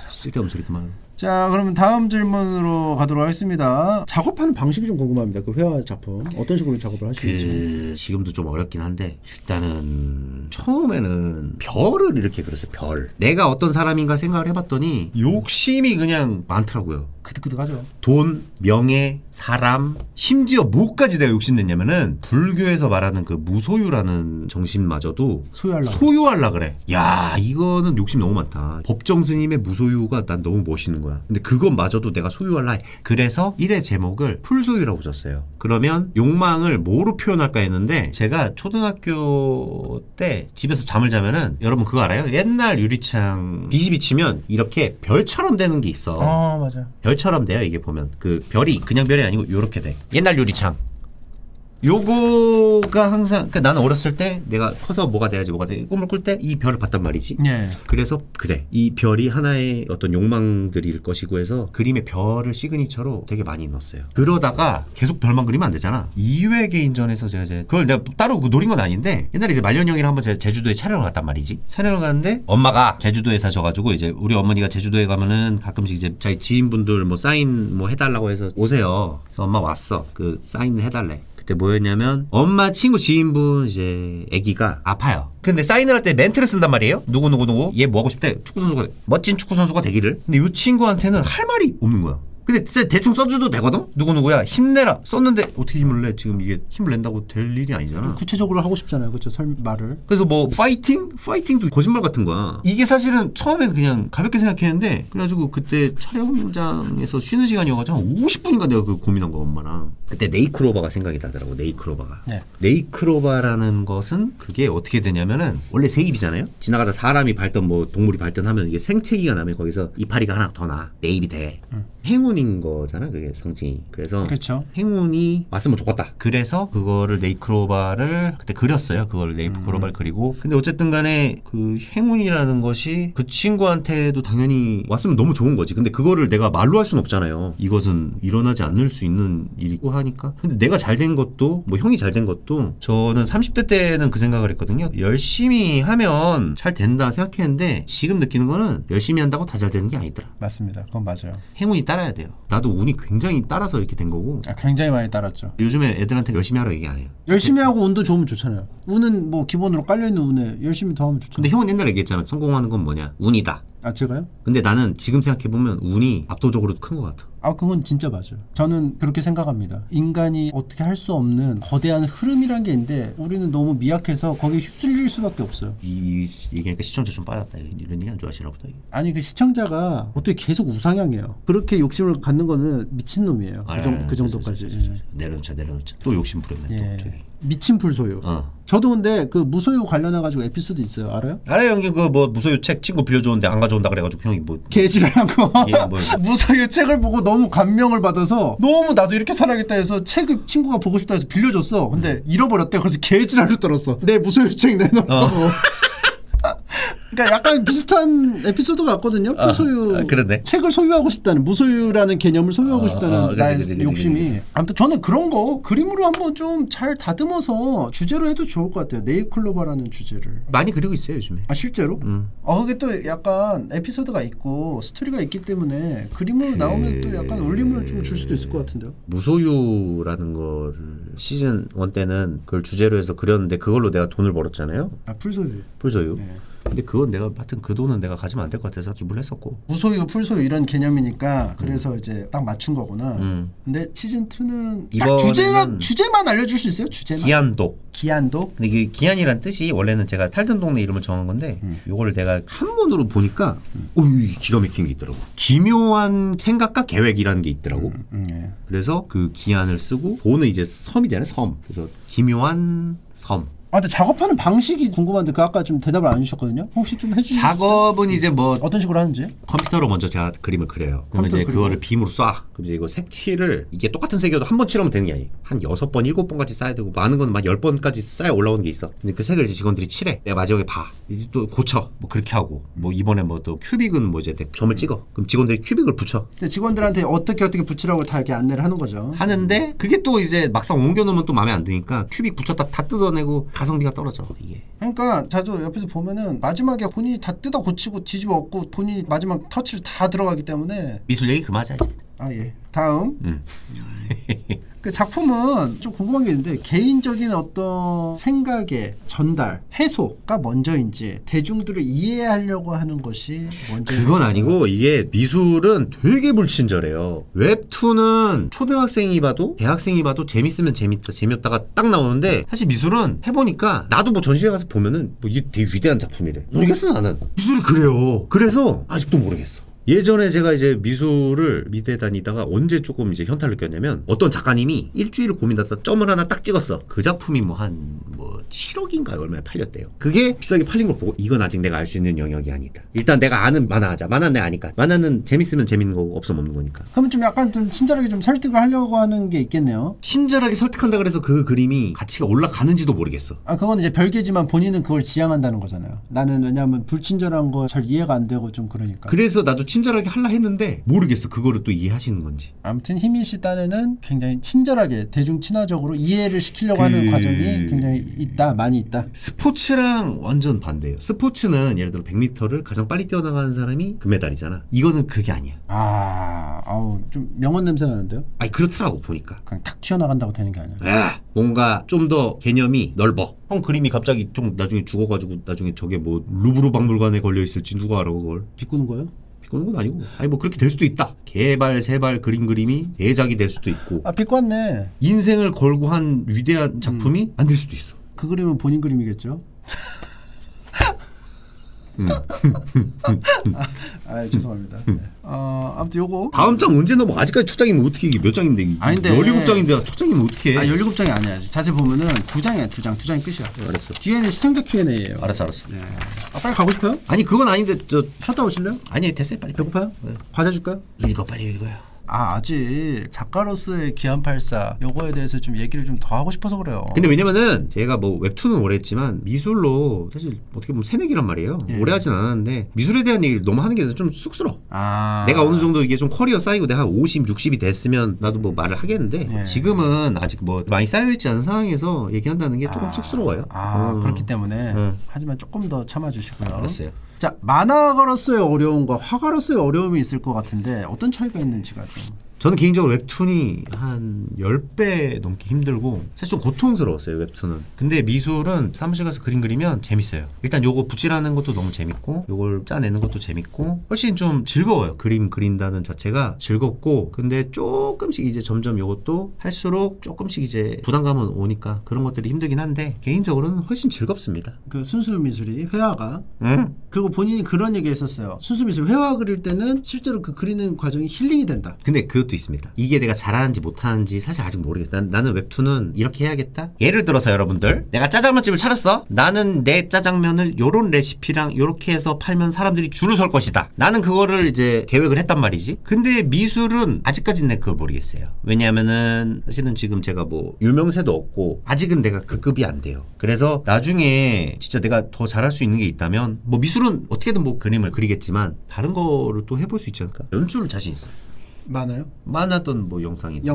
쓸데없는 소리 그만. 자, 그러면 다음 질문으로 가도록 하겠습니다. 작업하는 방식이 좀 궁금합니다. 그 회화 작품 어떤 식으로 작업을 하시는지. 지금도 좀 어렵긴 한데 일단은 처음에는 별을 이렇게 그렸어요. 별. 내가 어떤 사람인가 생각을 해봤더니 욕심이 그냥 많더라고요. 그득그득하죠. 돈, 명예, 사람, 심지어 뭐까지 내가 욕심냈냐면은 불교에서 말하는 그 무소유라는 정신마저도 소유하려 그래. 야, 이거는 욕심 너무 많다. 법정 스님의 무소유가 난 너무 멋있는 거야. 근데 그것마저도 내가 소유하려 해. 그래서 1회 제목을 풀소유라고 줬어요. 그러면 욕망을 뭐로 표현할까 했는데 제가 초등학교 때 집에서 잠을 자면은 여러분 그거 알아요? 옛날 유리창 빛이 비치면 이렇게 별처럼 되는 게 있어. 맞아. 별처럼 돼요. 이게 보면 그 별이 그냥 별이 아니고 요렇게 돼. 옛날 유리창 요거가 항상 그러니까 나는 어렸을 때 내가 커서 뭐가 돼야지 꿈을 꿀 때 이 별을 봤단 말이지. 예. 그래서 그래 이 별이 하나의 어떤 욕망들일 것이고 해서 그림에 별을 시그니처로 되게 많이 넣었어요. 그러다가 계속 별만 그리면 안 되잖아. 2회 개인전에서 제가 이제 그걸 내가 따로 노린 건 아닌데 옛날에 이제 말년 형이랑 한번 제가 제주도에 촬영을 갔단 말이지. 촬영을 갔는데 엄마가 제주도에 사셔가지고 이제 우리 어머니가 제주도에 가면은 가끔씩 이제 자기 지인분들 뭐 사인 뭐 해달라고 해서 오세요. 그래서 엄마 왔어. 그 사인을 해달래. 그때 뭐였냐면 엄마 친구 지인분 이제 아기가 아파요. 근데 사인을 할 때 멘트를 쓴단 말이에요. 누구 얘 뭐 하고 싶대. 멋진 축구 선수가 되기를. 근데 이 친구한테는 할 말이 없는 거야. 근데 진짜 대충 써줘도 되거든? 누구야 힘내라 썼는데 어떻게 힘을 내? 지금 이게 힘을 낸다고 될 일이 아니잖아. 구체적으로 하고 싶잖아요. 그렇죠. 말을. 그래서 뭐 파이팅도 거짓말 같은 거야. 이게 사실은 처음엔 그냥 가볍게 생각했는데 그래가지고 그때 촬영장에서 쉬는 시간이어가지고 한 50분인가 내가 그 고민한 거야 엄마랑. 그때 네이크로바가 생각이 나더라고. 네이크로바가. 네. 네이크로바라는 것은 그게 어떻게 되냐면은 원래 세입이잖아요. 지나가다 사람이 밟든 뭐 동물이 밟든 이게 생채기가 나면 거기서 이파리가 하나 더 나. 네입이 돼. 행운인 거잖아 그게 상징이. 그래서 그렇죠. 행운이 왔으면 좋겠다. 그래서 그거를 네이크로바를 그때 그렸어요. 그걸 네이크로바를 그리고. 근데 어쨌든 간에 그 행운이라는 것이 그 친구한테도 당연히 왔으면 너무 좋은 거지. 근데 그거를 내가 말로 할 수는 없잖아요. 이것은 일어나지 않을 수 있는 일이고 하니까. 근데 내가 잘 된 것도 뭐 형이 잘 된 것도 저는 30대 때는 그 생각을 했거든요. 열심히 하면 잘 된다 생각했는데 지금 느끼는 거는 열심히 한다고 다 잘 되는 게 아니더라. 맞습니다. 그건 맞아요. 행운이 따라야 돼요. 나도 운이 굉장히 따라서 이렇게 된 거고. 굉장히 많이 따랐죠. 요즘에 애들한테 열심히 하라고 얘기 안 해요. 열심히 하고 운도 좋으면 좋잖아요. 운은 뭐 기본으로 깔려있는 운에 열심히 더 하면 좋잖아요. 근데 형은 옛날에 얘기했잖아. 성공하는 건 뭐냐? 운이다. 아 제가요? 근데 나는 지금 생각해보면 운이 압도적으로 큰 것 같아. 아 그건 진짜 맞아요. 저는 그렇게 생각합니다. 인간이 어떻게 할 수 없는 거대한 흐름이란 게 있는데 우리는 너무 미약해서 거기에 휩쓸릴 수밖에 없어요. 이 얘기하니까 시청자 좀 빠졌다. 이런 얘기 안 좋아하시나 보다. 아니 그 시청자가 어떻게 계속 우상향해요. 그렇게 욕심을 갖는 거는 미친놈이에요. 그 정도까지. 내려놓자. 또 욕심 부렸네. 예. 또 저기. 미친 풀소유. 저도 근데 그 무소유 관련해 가지고 에피소드 있어요. 알아요? 알아요 형님. 그 뭐 무소유 책 친구 빌려줬는데 안 가져온다 그래가지고 형이 뭐 개지랄한 거. 예, 뭐. 무소유 책을 보고 너무 감명을 받아서 너무 나도 이렇게 살아야겠다 해서 책을 친구가 보고 싶다 해서 빌려줬어. 근데 잃어버렸대. 그래서 개지랄을 떨었어. 내 무소유 책 내놓으라고. 그러니까 약간 비슷한 에피소드가 같거든요. 풀소유. 그러네. 책을 소유하고 싶다는, 무소유라는 개념을 소유하고 싶다는 나의 그치. 욕심이. 아무튼 저는 그런 거 그림으로 한번 좀 잘 다듬어서 주제로 해도 좋을 것 같아요. 네이클로바라는 주제를. 많이 그리고 있어요 요즘에. 아 실제로? 그게 또 약간 에피소드가 있고 스토리가 있기 때문에 그림으로 나오면 또 약간 울림을 좀 줄 수도 있을 것 같은데요. 무소유라는 거를 시즌 1 때는 그걸 주제로 해서 그렸는데 그걸로 내가 돈을 벌었잖아요. 아 풀소유. 풀소유. 네. 근데 그건 내가 하여튼 그 돈은 내가 가지면 안 될 것 같아서 기부를 했었고. 무소유, 풀소유 이런 개념이니까 그래서 이제 딱 맞춘 거구나. 근데 시즌 2는 딱 주제만 알려줄 수 있어요? 주제만. 기안독. 기안독. 근데 이게 기안이란 뜻이 원래는 제가 탈든 동네 이름을 정한 건데 요거를 내가 한문으로 보니까 기가 막힌 게 있더라고. 기묘한 생각과 계획이라는 게 있더라고. 예. 그래서 그 기안을 쓰고 도는 이제 섬이잖아요. 섬. 그래서 기묘한 섬. 근데 작업하는 방식이 궁금한데 그 아까 좀 대답을 안 해주셨거든요. 혹시 좀 해주실 작업은 이제 뭐 어떤 식으로 하는지? 컴퓨터로 먼저 제가 그림을 그려요. 그러면 이제 그거를 빔으로 쏴. 그럼 이제 이거 색칠을 이게 똑같은 색이어도 한 번 칠하면 되는 게 아니에요. 한 6번, 7번까지 쌓아야 되고 많은 건 막 10번까지 쌓여 올라오는 게 있어. 이제 그 색을 이제 직원들이 칠해. 내가 마지막에 봐. 이제 또 고쳐. 뭐 그렇게 하고. 뭐 이번에 뭐 또 큐빅은 뭐 이제 점을 찍어. 그럼 직원들이 큐빅을 붙여. 근데 직원들한테 어떻게 붙이라고 다 이렇게 안내를 하는 거죠. 하는데 그게 또 이제 막상 옮겨놓으면 또 마음에 안 드니까 큐빅 붙였다 다 뜯어내고 가성비가 떨어져. 이게. 그러니까 자주 옆에서 보면은 마지막에 본인이 다 뜯어 고치고 뒤집어 엎고 본인이 마지막 터치를 다 들어가기 때문에. 미술 얘기 그만하자 이제. 아 예. 다음. 그 작품은 좀 궁금한 게 있는데 개인적인 어떤 생각의 전달, 해소가 먼저인지 대중들을 이해하려고 하는 것이 먼저인지. 그건 아니고 이게 미술은 되게 불친절해요. 웹툰은 초등학생이 봐도 대학생이 봐도 재밌으면 재밌다, 재미없다가 딱 나오는데 사실 미술은 해보니까 나도 뭐 전시회 가서 보면은 뭐 이게 되게 위대한 작품이래. 모르겠어 나는. 미술이 그래요. 그래서 아직도 모르겠어. 예전에 제가 이제 미술을 미대 다니다가 언제 조금 이제 현타를 느꼈냐면 어떤 작가님이 일주일을 고민하다 점을 하나 딱 찍었어. 그 작품이 뭐 한 7억인가 얼마에 팔렸대요. 그게 비싸게 팔린 걸 보고 이건 아직 내가 알 수 있는 영역이 아니다. 일단 내가 아는 만화 하자. 만화는 내가 아니까. 만화는 재밌으면 재밌는 거고 없으면 없는 거니까. 그러면 좀 약간 좀 친절하게 좀 설득을 하려고 하는 게 있겠네요. 친절하게 설득한다 그래서 그 그림이 가치가 올라가는지도 모르겠어. 그건 이제 별개지만 본인은 그걸 지향한다는 거잖아요. 나는 왜냐하면 불친절한 거 잘 이해가 안 되고 좀 그러니까. 그래서 나도 친절하게 하려 했는데 모르겠어. 그거를 또 이해하시는 건지. 아무튼 희민 씨 딴에는 굉장히 친절하게 대중 친화적으로 이해를 시키려고 하는 과정이 굉장히 많이 있다. 스포츠랑 완전 반대예요. 스포츠는 예를 들어 100m를 가장 빨리 뛰어나가는 사람이 금메달이잖아. 이거는 그게 아니야. 좀 명언 냄새 나는데요? 아니 그렇더라고 보니까. 그냥 탁 튀어나간다고 되는 게 아니야. 뭔가 좀 더 개념이 넓어. 형 그림이 갑자기 좀 나중에 죽어가지고 나중에 저게 뭐 루브르 박물관에 걸려 있을지 누가 알아 그걸. 비꼬는 거예요? 비꼬는 건 아니고. 아니 뭐 그렇게 될 수도 있다. 개발 세발 그림이 대작이 될 수도 있고. 비꼬 왔네. 인생을 걸고 한 위대한 작품이 안 될 수도 있어. 그 그림은 본인 그림이겠죠? 죄송합니다. 아무튼 요거 다음 장 언제 넘어? 아직까지 첫 장이면 어떻게 이게 몇 장인데? 아닌데 17장인데 첫 장이면 어떻게 해? 17장이 아니야. 자세히 보면은 2장이야. 2장이 끝이야. 알았어. 뒤에는 시청자 Q&A예요. 알았어. 네. 빨리 가고 싶어요? 아니 그건 아닌데 쉬었다 오실래요? 아니 됐어요. 빨리. 배고파요? 네. 과자 줄까요? 빨리 읽어요. 아직 작가로서의 기안84 요거에 대해서 좀 얘기를 좀 더 하고 싶어서 그래요. 근데 왜냐면은 제가 뭐 웹툰은 오래 했지만 미술로 사실 어떻게 보면 새내기란 말이에요. 오래 하진 않았는데 미술에 대한 얘기를 너무 하는 게 좀 쑥스러워. 내가 어느 정도 이게 좀 커리어 쌓이고 내가 한 50, 60이 됐으면 나도 뭐 말을 하겠는데 지금은 아직 뭐 많이 쌓여있지 않은 상황에서 얘기한다는 게 조금 쑥스러워요. 그렇기 때문에 하지만 조금 더 참아주시고요. 알았어요. 자, 만화가로서의 어려움과 화가로서의 어려움이 있을 것 같은데 어떤 차이가 있는지가 좀. 저는 개인적으로 웹툰이 한 10배 넘게 힘들고 사실 좀 고통스러웠어요 웹툰은. 근데 미술은 사무실 가서 그림 그리면 재밌어요. 일단 요거 붓질하는 것도 너무 재밌고 요걸 짜내는 것도 재밌고 훨씬 좀 즐거워요. 그림 그린다는 자체가 즐겁고 근데 조금씩 이제 점점 요것도 할수록 조금씩 이제 부담감은 오니까 그런 것들이 힘들긴 한데 개인적으로는 훨씬 즐겁습니다. 그 순수 미술이 회화가 그리고 본인이 그런 얘기 했었어요. 순수 미술 회화 그릴 때는 실제로 그 그리는 과정이 힐링이 된다. 근데 그것도 있습니다. 이게 내가 잘하는지 못하는지 사실 아직 모르겠어. 나는 웹툰은 이렇게 해야겠다. 예를 들어서 여러분들 내가 짜장면집을 차렸어. 나는 내 짜장면을 요런 레시피랑 요렇게 해서 팔면 사람들이 줄을 설 것이다. 나는 그거를 이제 계획을 했단 말이지. 근데 미술은 아직까지는 내가 그걸 모르겠어요. 왜냐하면은 사실은 지금 제가 뭐 유명세도 없고 아직은 내가 그 급이 안 돼요. 그래서 나중에 진짜 내가 더 잘할 수 있는 게 있다면 뭐 미술은 어떻게든 뭐 그림을 그리겠지만 다른 거를 또 해볼 수 있지 않을까? 연출 자신 있어. 많아요? 만화든 뭐 영상이든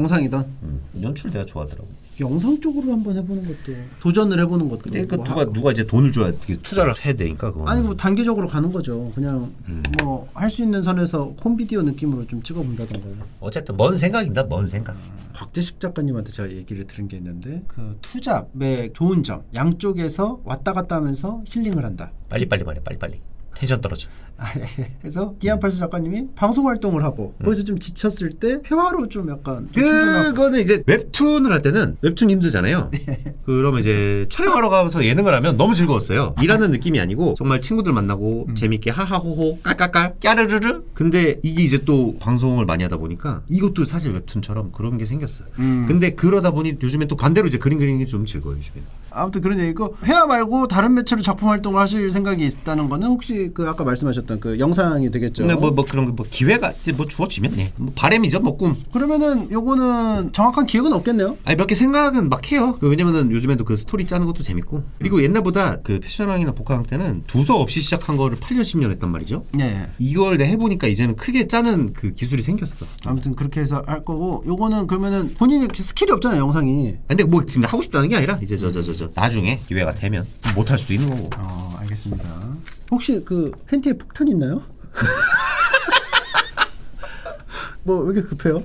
연출 내가 좋아하더라고. 영상 쪽으로 한번 해보는 것도 도전을 해보는 것도. 근데 그 누가 이제 돈을 줘야 투자를 해야 되니까 그거. 아니 뭐 단계적으로 가는 거죠. 그냥 뭐 할 수 있는 선에서 홈비디오 느낌으로 좀 찍어본다던가. 어쨌든 먼 생각입니다. 먼 생각. 곽재식 작가님한테 제가 얘기를 들은 게 있는데 그 투잡의 좋은 점 양쪽에서 왔다 갔다 하면서 힐링을 한다. 빨리 말해 빨리. 텐션 떨어져. 그래서 기안84 작가님이 방송 활동을 하고 거기서 좀 지쳤을 때 회화로 좀 약간 그거는 이제 웹툰을 할 때는 웹툰 힘들잖아요. 그러면 이제 촬영하러 가면서 예능을 하면 너무 즐거웠어요. 일하는 느낌이 아니고 정말 친구들 만나고 재밌게 하하호호 깔깔깔 까르르르. 근데 이게 이제 또 방송을 많이 하다 보니까 이것도 사실 웹툰처럼 그런 게 생겼어요. 근데 그러다 보니 요즘엔 또 반대로 이제 그림 그리는 게 좀 즐거워요 요즘에는. 아무튼 그런 얘기고 회화 말고 다른 매체로 작품 활동을 하실 생각이 있다는 거는 혹시 그 아까 말씀하셨던 그 영상이 되겠죠. 네, 뭐 그런 뭐 기회가 이제 뭐 주어지면 뭐 바람이죠, 뭐 꿈. 그러면은 요거는 정확한 기획은 없겠네요. 아니 몇 개 생각은 막 해요. 왜냐면은 요즘에도 그 스토리 짜는 것도 재밌고. 그리고 옛날보다 그 패션왕이나 복학왕 때는 두서 없이 시작한 거를 8년 10년 했단 말이죠. 네. 이걸 내가 해보니까 이제는 크게 짜는 그 기술이 생겼어. 아무튼 그렇게 해서 할 거고 요거는 그러면은 본인이 스킬이 없잖아요 영상이. 근데 뭐 지금 하고 싶다는 게 아니라 이제 저 나중에 기회가 되면 못 할 수도 있는 거고. 알겠습니다. 혹시 그 팬티에 폭탄 있나요? 뭐 왜 이렇게 급해요?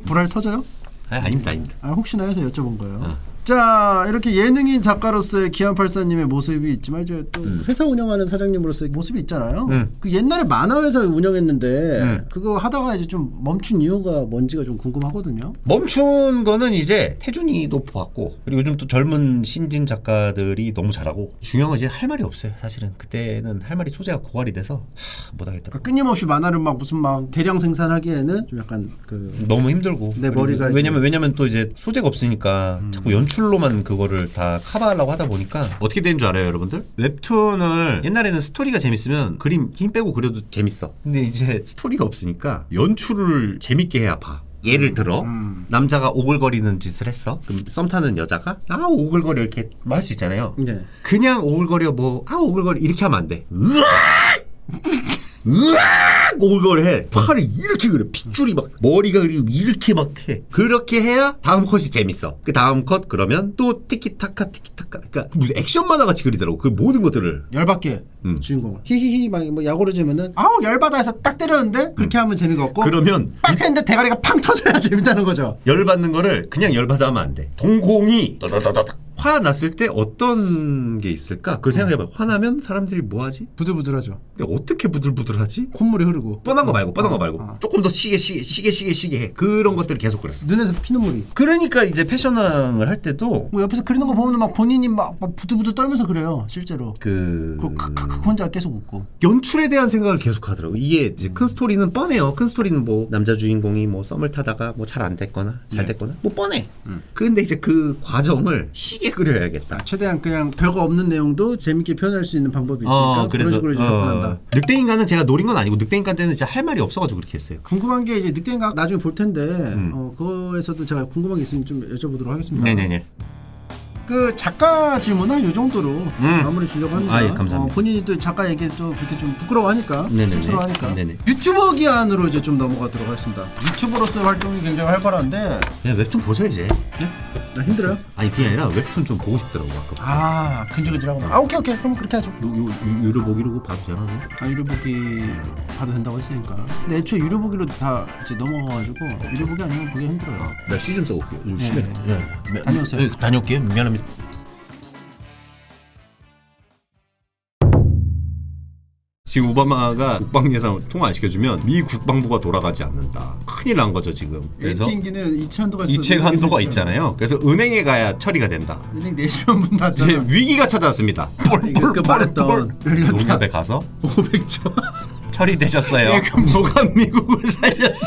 불알 터져요? 아닙니다. 혹시나 해서 여쭤본 거예요. 자, 이렇게 예능인 작가로서의 기안84님의 모습이 있지만 이제 또 회사 운영하는 사장님으로서의 모습이 있잖아요. 그 옛날에 만화회사 운영했는데 그거 하다가 이제 좀 멈춘 이유가 뭔지가 좀 궁금하거든요. 멈춘 거는 이제 태준이도 보았고 그리고 요즘 또 젊은 신진 작가들이 너무 잘하고 중요한 건 이제 할 말이 없어요. 사실은 그때는 할 말이 소재가 고갈이 돼서 못하겠다. 그러니까 끊임없이 만화를 막 무슨 막 대량 생산하기에는 좀 약간 그 너무 힘들고 내 머리가 왜냐면 또 이제 소재가 없으니까 자꾸 연출로만 그거를 다 커버하려고 하다 보니까 어떻게 되는 줄 알아요, 여러분들? 웹툰을 옛날에는 스토리가 재밌으면 그림 힘 빼고 그려도 재밌어. 근데 이제 스토리가 없으니까 연출을 재밌게 해야 봐. 예를 들어 남자가 오글거리는 짓을 했어. 그럼 썸 타는 여자가 오글거려 이렇게 할 수 있잖아요. 네. 그냥 오글거려 오글거려 이렇게 하면 안 돼. 으악 오글거려 해. 팔이 이렇게 그래. 핏줄이 막 머리가 그리고 이렇게 막 해. 그렇게 해야 다음 컷이 재밌어. 그 다음 컷 그러면 또 티키타카 그러니까 무슨 액션 만화 같이 그리더라고. 그 모든 것들을 열받게 주인공 히히히 막 뭐 야구를 지면은 아우 열받아 해서 딱 때렸는데 그렇게 하면 재미가 없고 그러면 딱 했는데 대가리가 팡 터져야 재밌다는 거죠. 열받는 거를 그냥 열받아 하면 안 돼. 동공이 다다다닥 화났을 때 어떤 게 있을까? 그걸 생각해봐. 화나면 사람들이 뭐 하지? 부들부들하죠. 근데 어떻게 부들부들하지? 콧물이 흐르고 뻔한 거 말고 조금 더 시게 해. 그런 것들을 계속 그렸어. 눈에서 피눈물이. 그러니까 이제 패션왕을 할 때도 뭐 옆에서 그리는 거 보면 막 본인이 막 부들부들 떨면서 그래요. 실제로. 그 혼자 계속 웃고. 연출에 대한 생각을 계속 하더라고. 이게 이제 큰 스토리는 뻔해요. 큰 스토리는 뭐 남자 주인공이 뭐 썸을 타다가 뭐 잘 안 됐거나 잘 됐거나 뭐 뻔해. 근데 이제 그 과정을 시게 그려야겠다. 최대한 그냥 별거 없는 내용도 재밌게 표현할 수 있는 방법이 있으니까 그런 식으로 접근한다. 늑대인간은 제가 노린 건 아니고 늑대인간 때는 진짜 할 말이 없어가지고 그렇게 했어요. 궁금한 게 이제 늑대인간 나중에 볼 텐데 그거에서도 제가 궁금한 게 있으면 좀 여쭤보도록 하겠습니다. 네네네. 그 작가 질문은 이 정도로 마무리 주려고 합니다. 예, 감사합니다. 본인이 또 작가 얘기를 또 그렇게 좀 부끄러워하니까 네네네. 쑥스러워하니까 네네. 유튜버 기안으로 이제 좀 넘어가도록 하겠습니다. 유튜버로서의 활동이 굉장히 활발한데 야 웹툰 보자 이제. 네? 나 힘들어요? 아니 그게 아니라 웹툰 좀 보고 싶더라고 아까. 근질근질하고 오케이 그럼 그렇게 하죠. 유료 보기로 봐도 되나? 유료 보기 봐도 된다고 했으니까. 근데 애초에 유료 보기로 다 이제 넘어가가지고 유료 보기 아니면 보기 힘들어요. 나 쉬 좀 써볼게요. 다녀오세요. 다녀올게요. 미안합니다. 지금 오바마가 국방 예산 통과 안 시켜주면 미 국방부가 돌아가지 않는다. 큰일 난 거죠 지금. 그래서 AT&T는 이책 한도가 있잖아요. 그래서 은행에 가야 처리가 된다. 은행 내시면 문 닫잖아. 이제 위기가 찾아왔습니다. 그 말했던 농협에 가서 500조 처리되셨어요. 예금 누가 미국을 살렸어.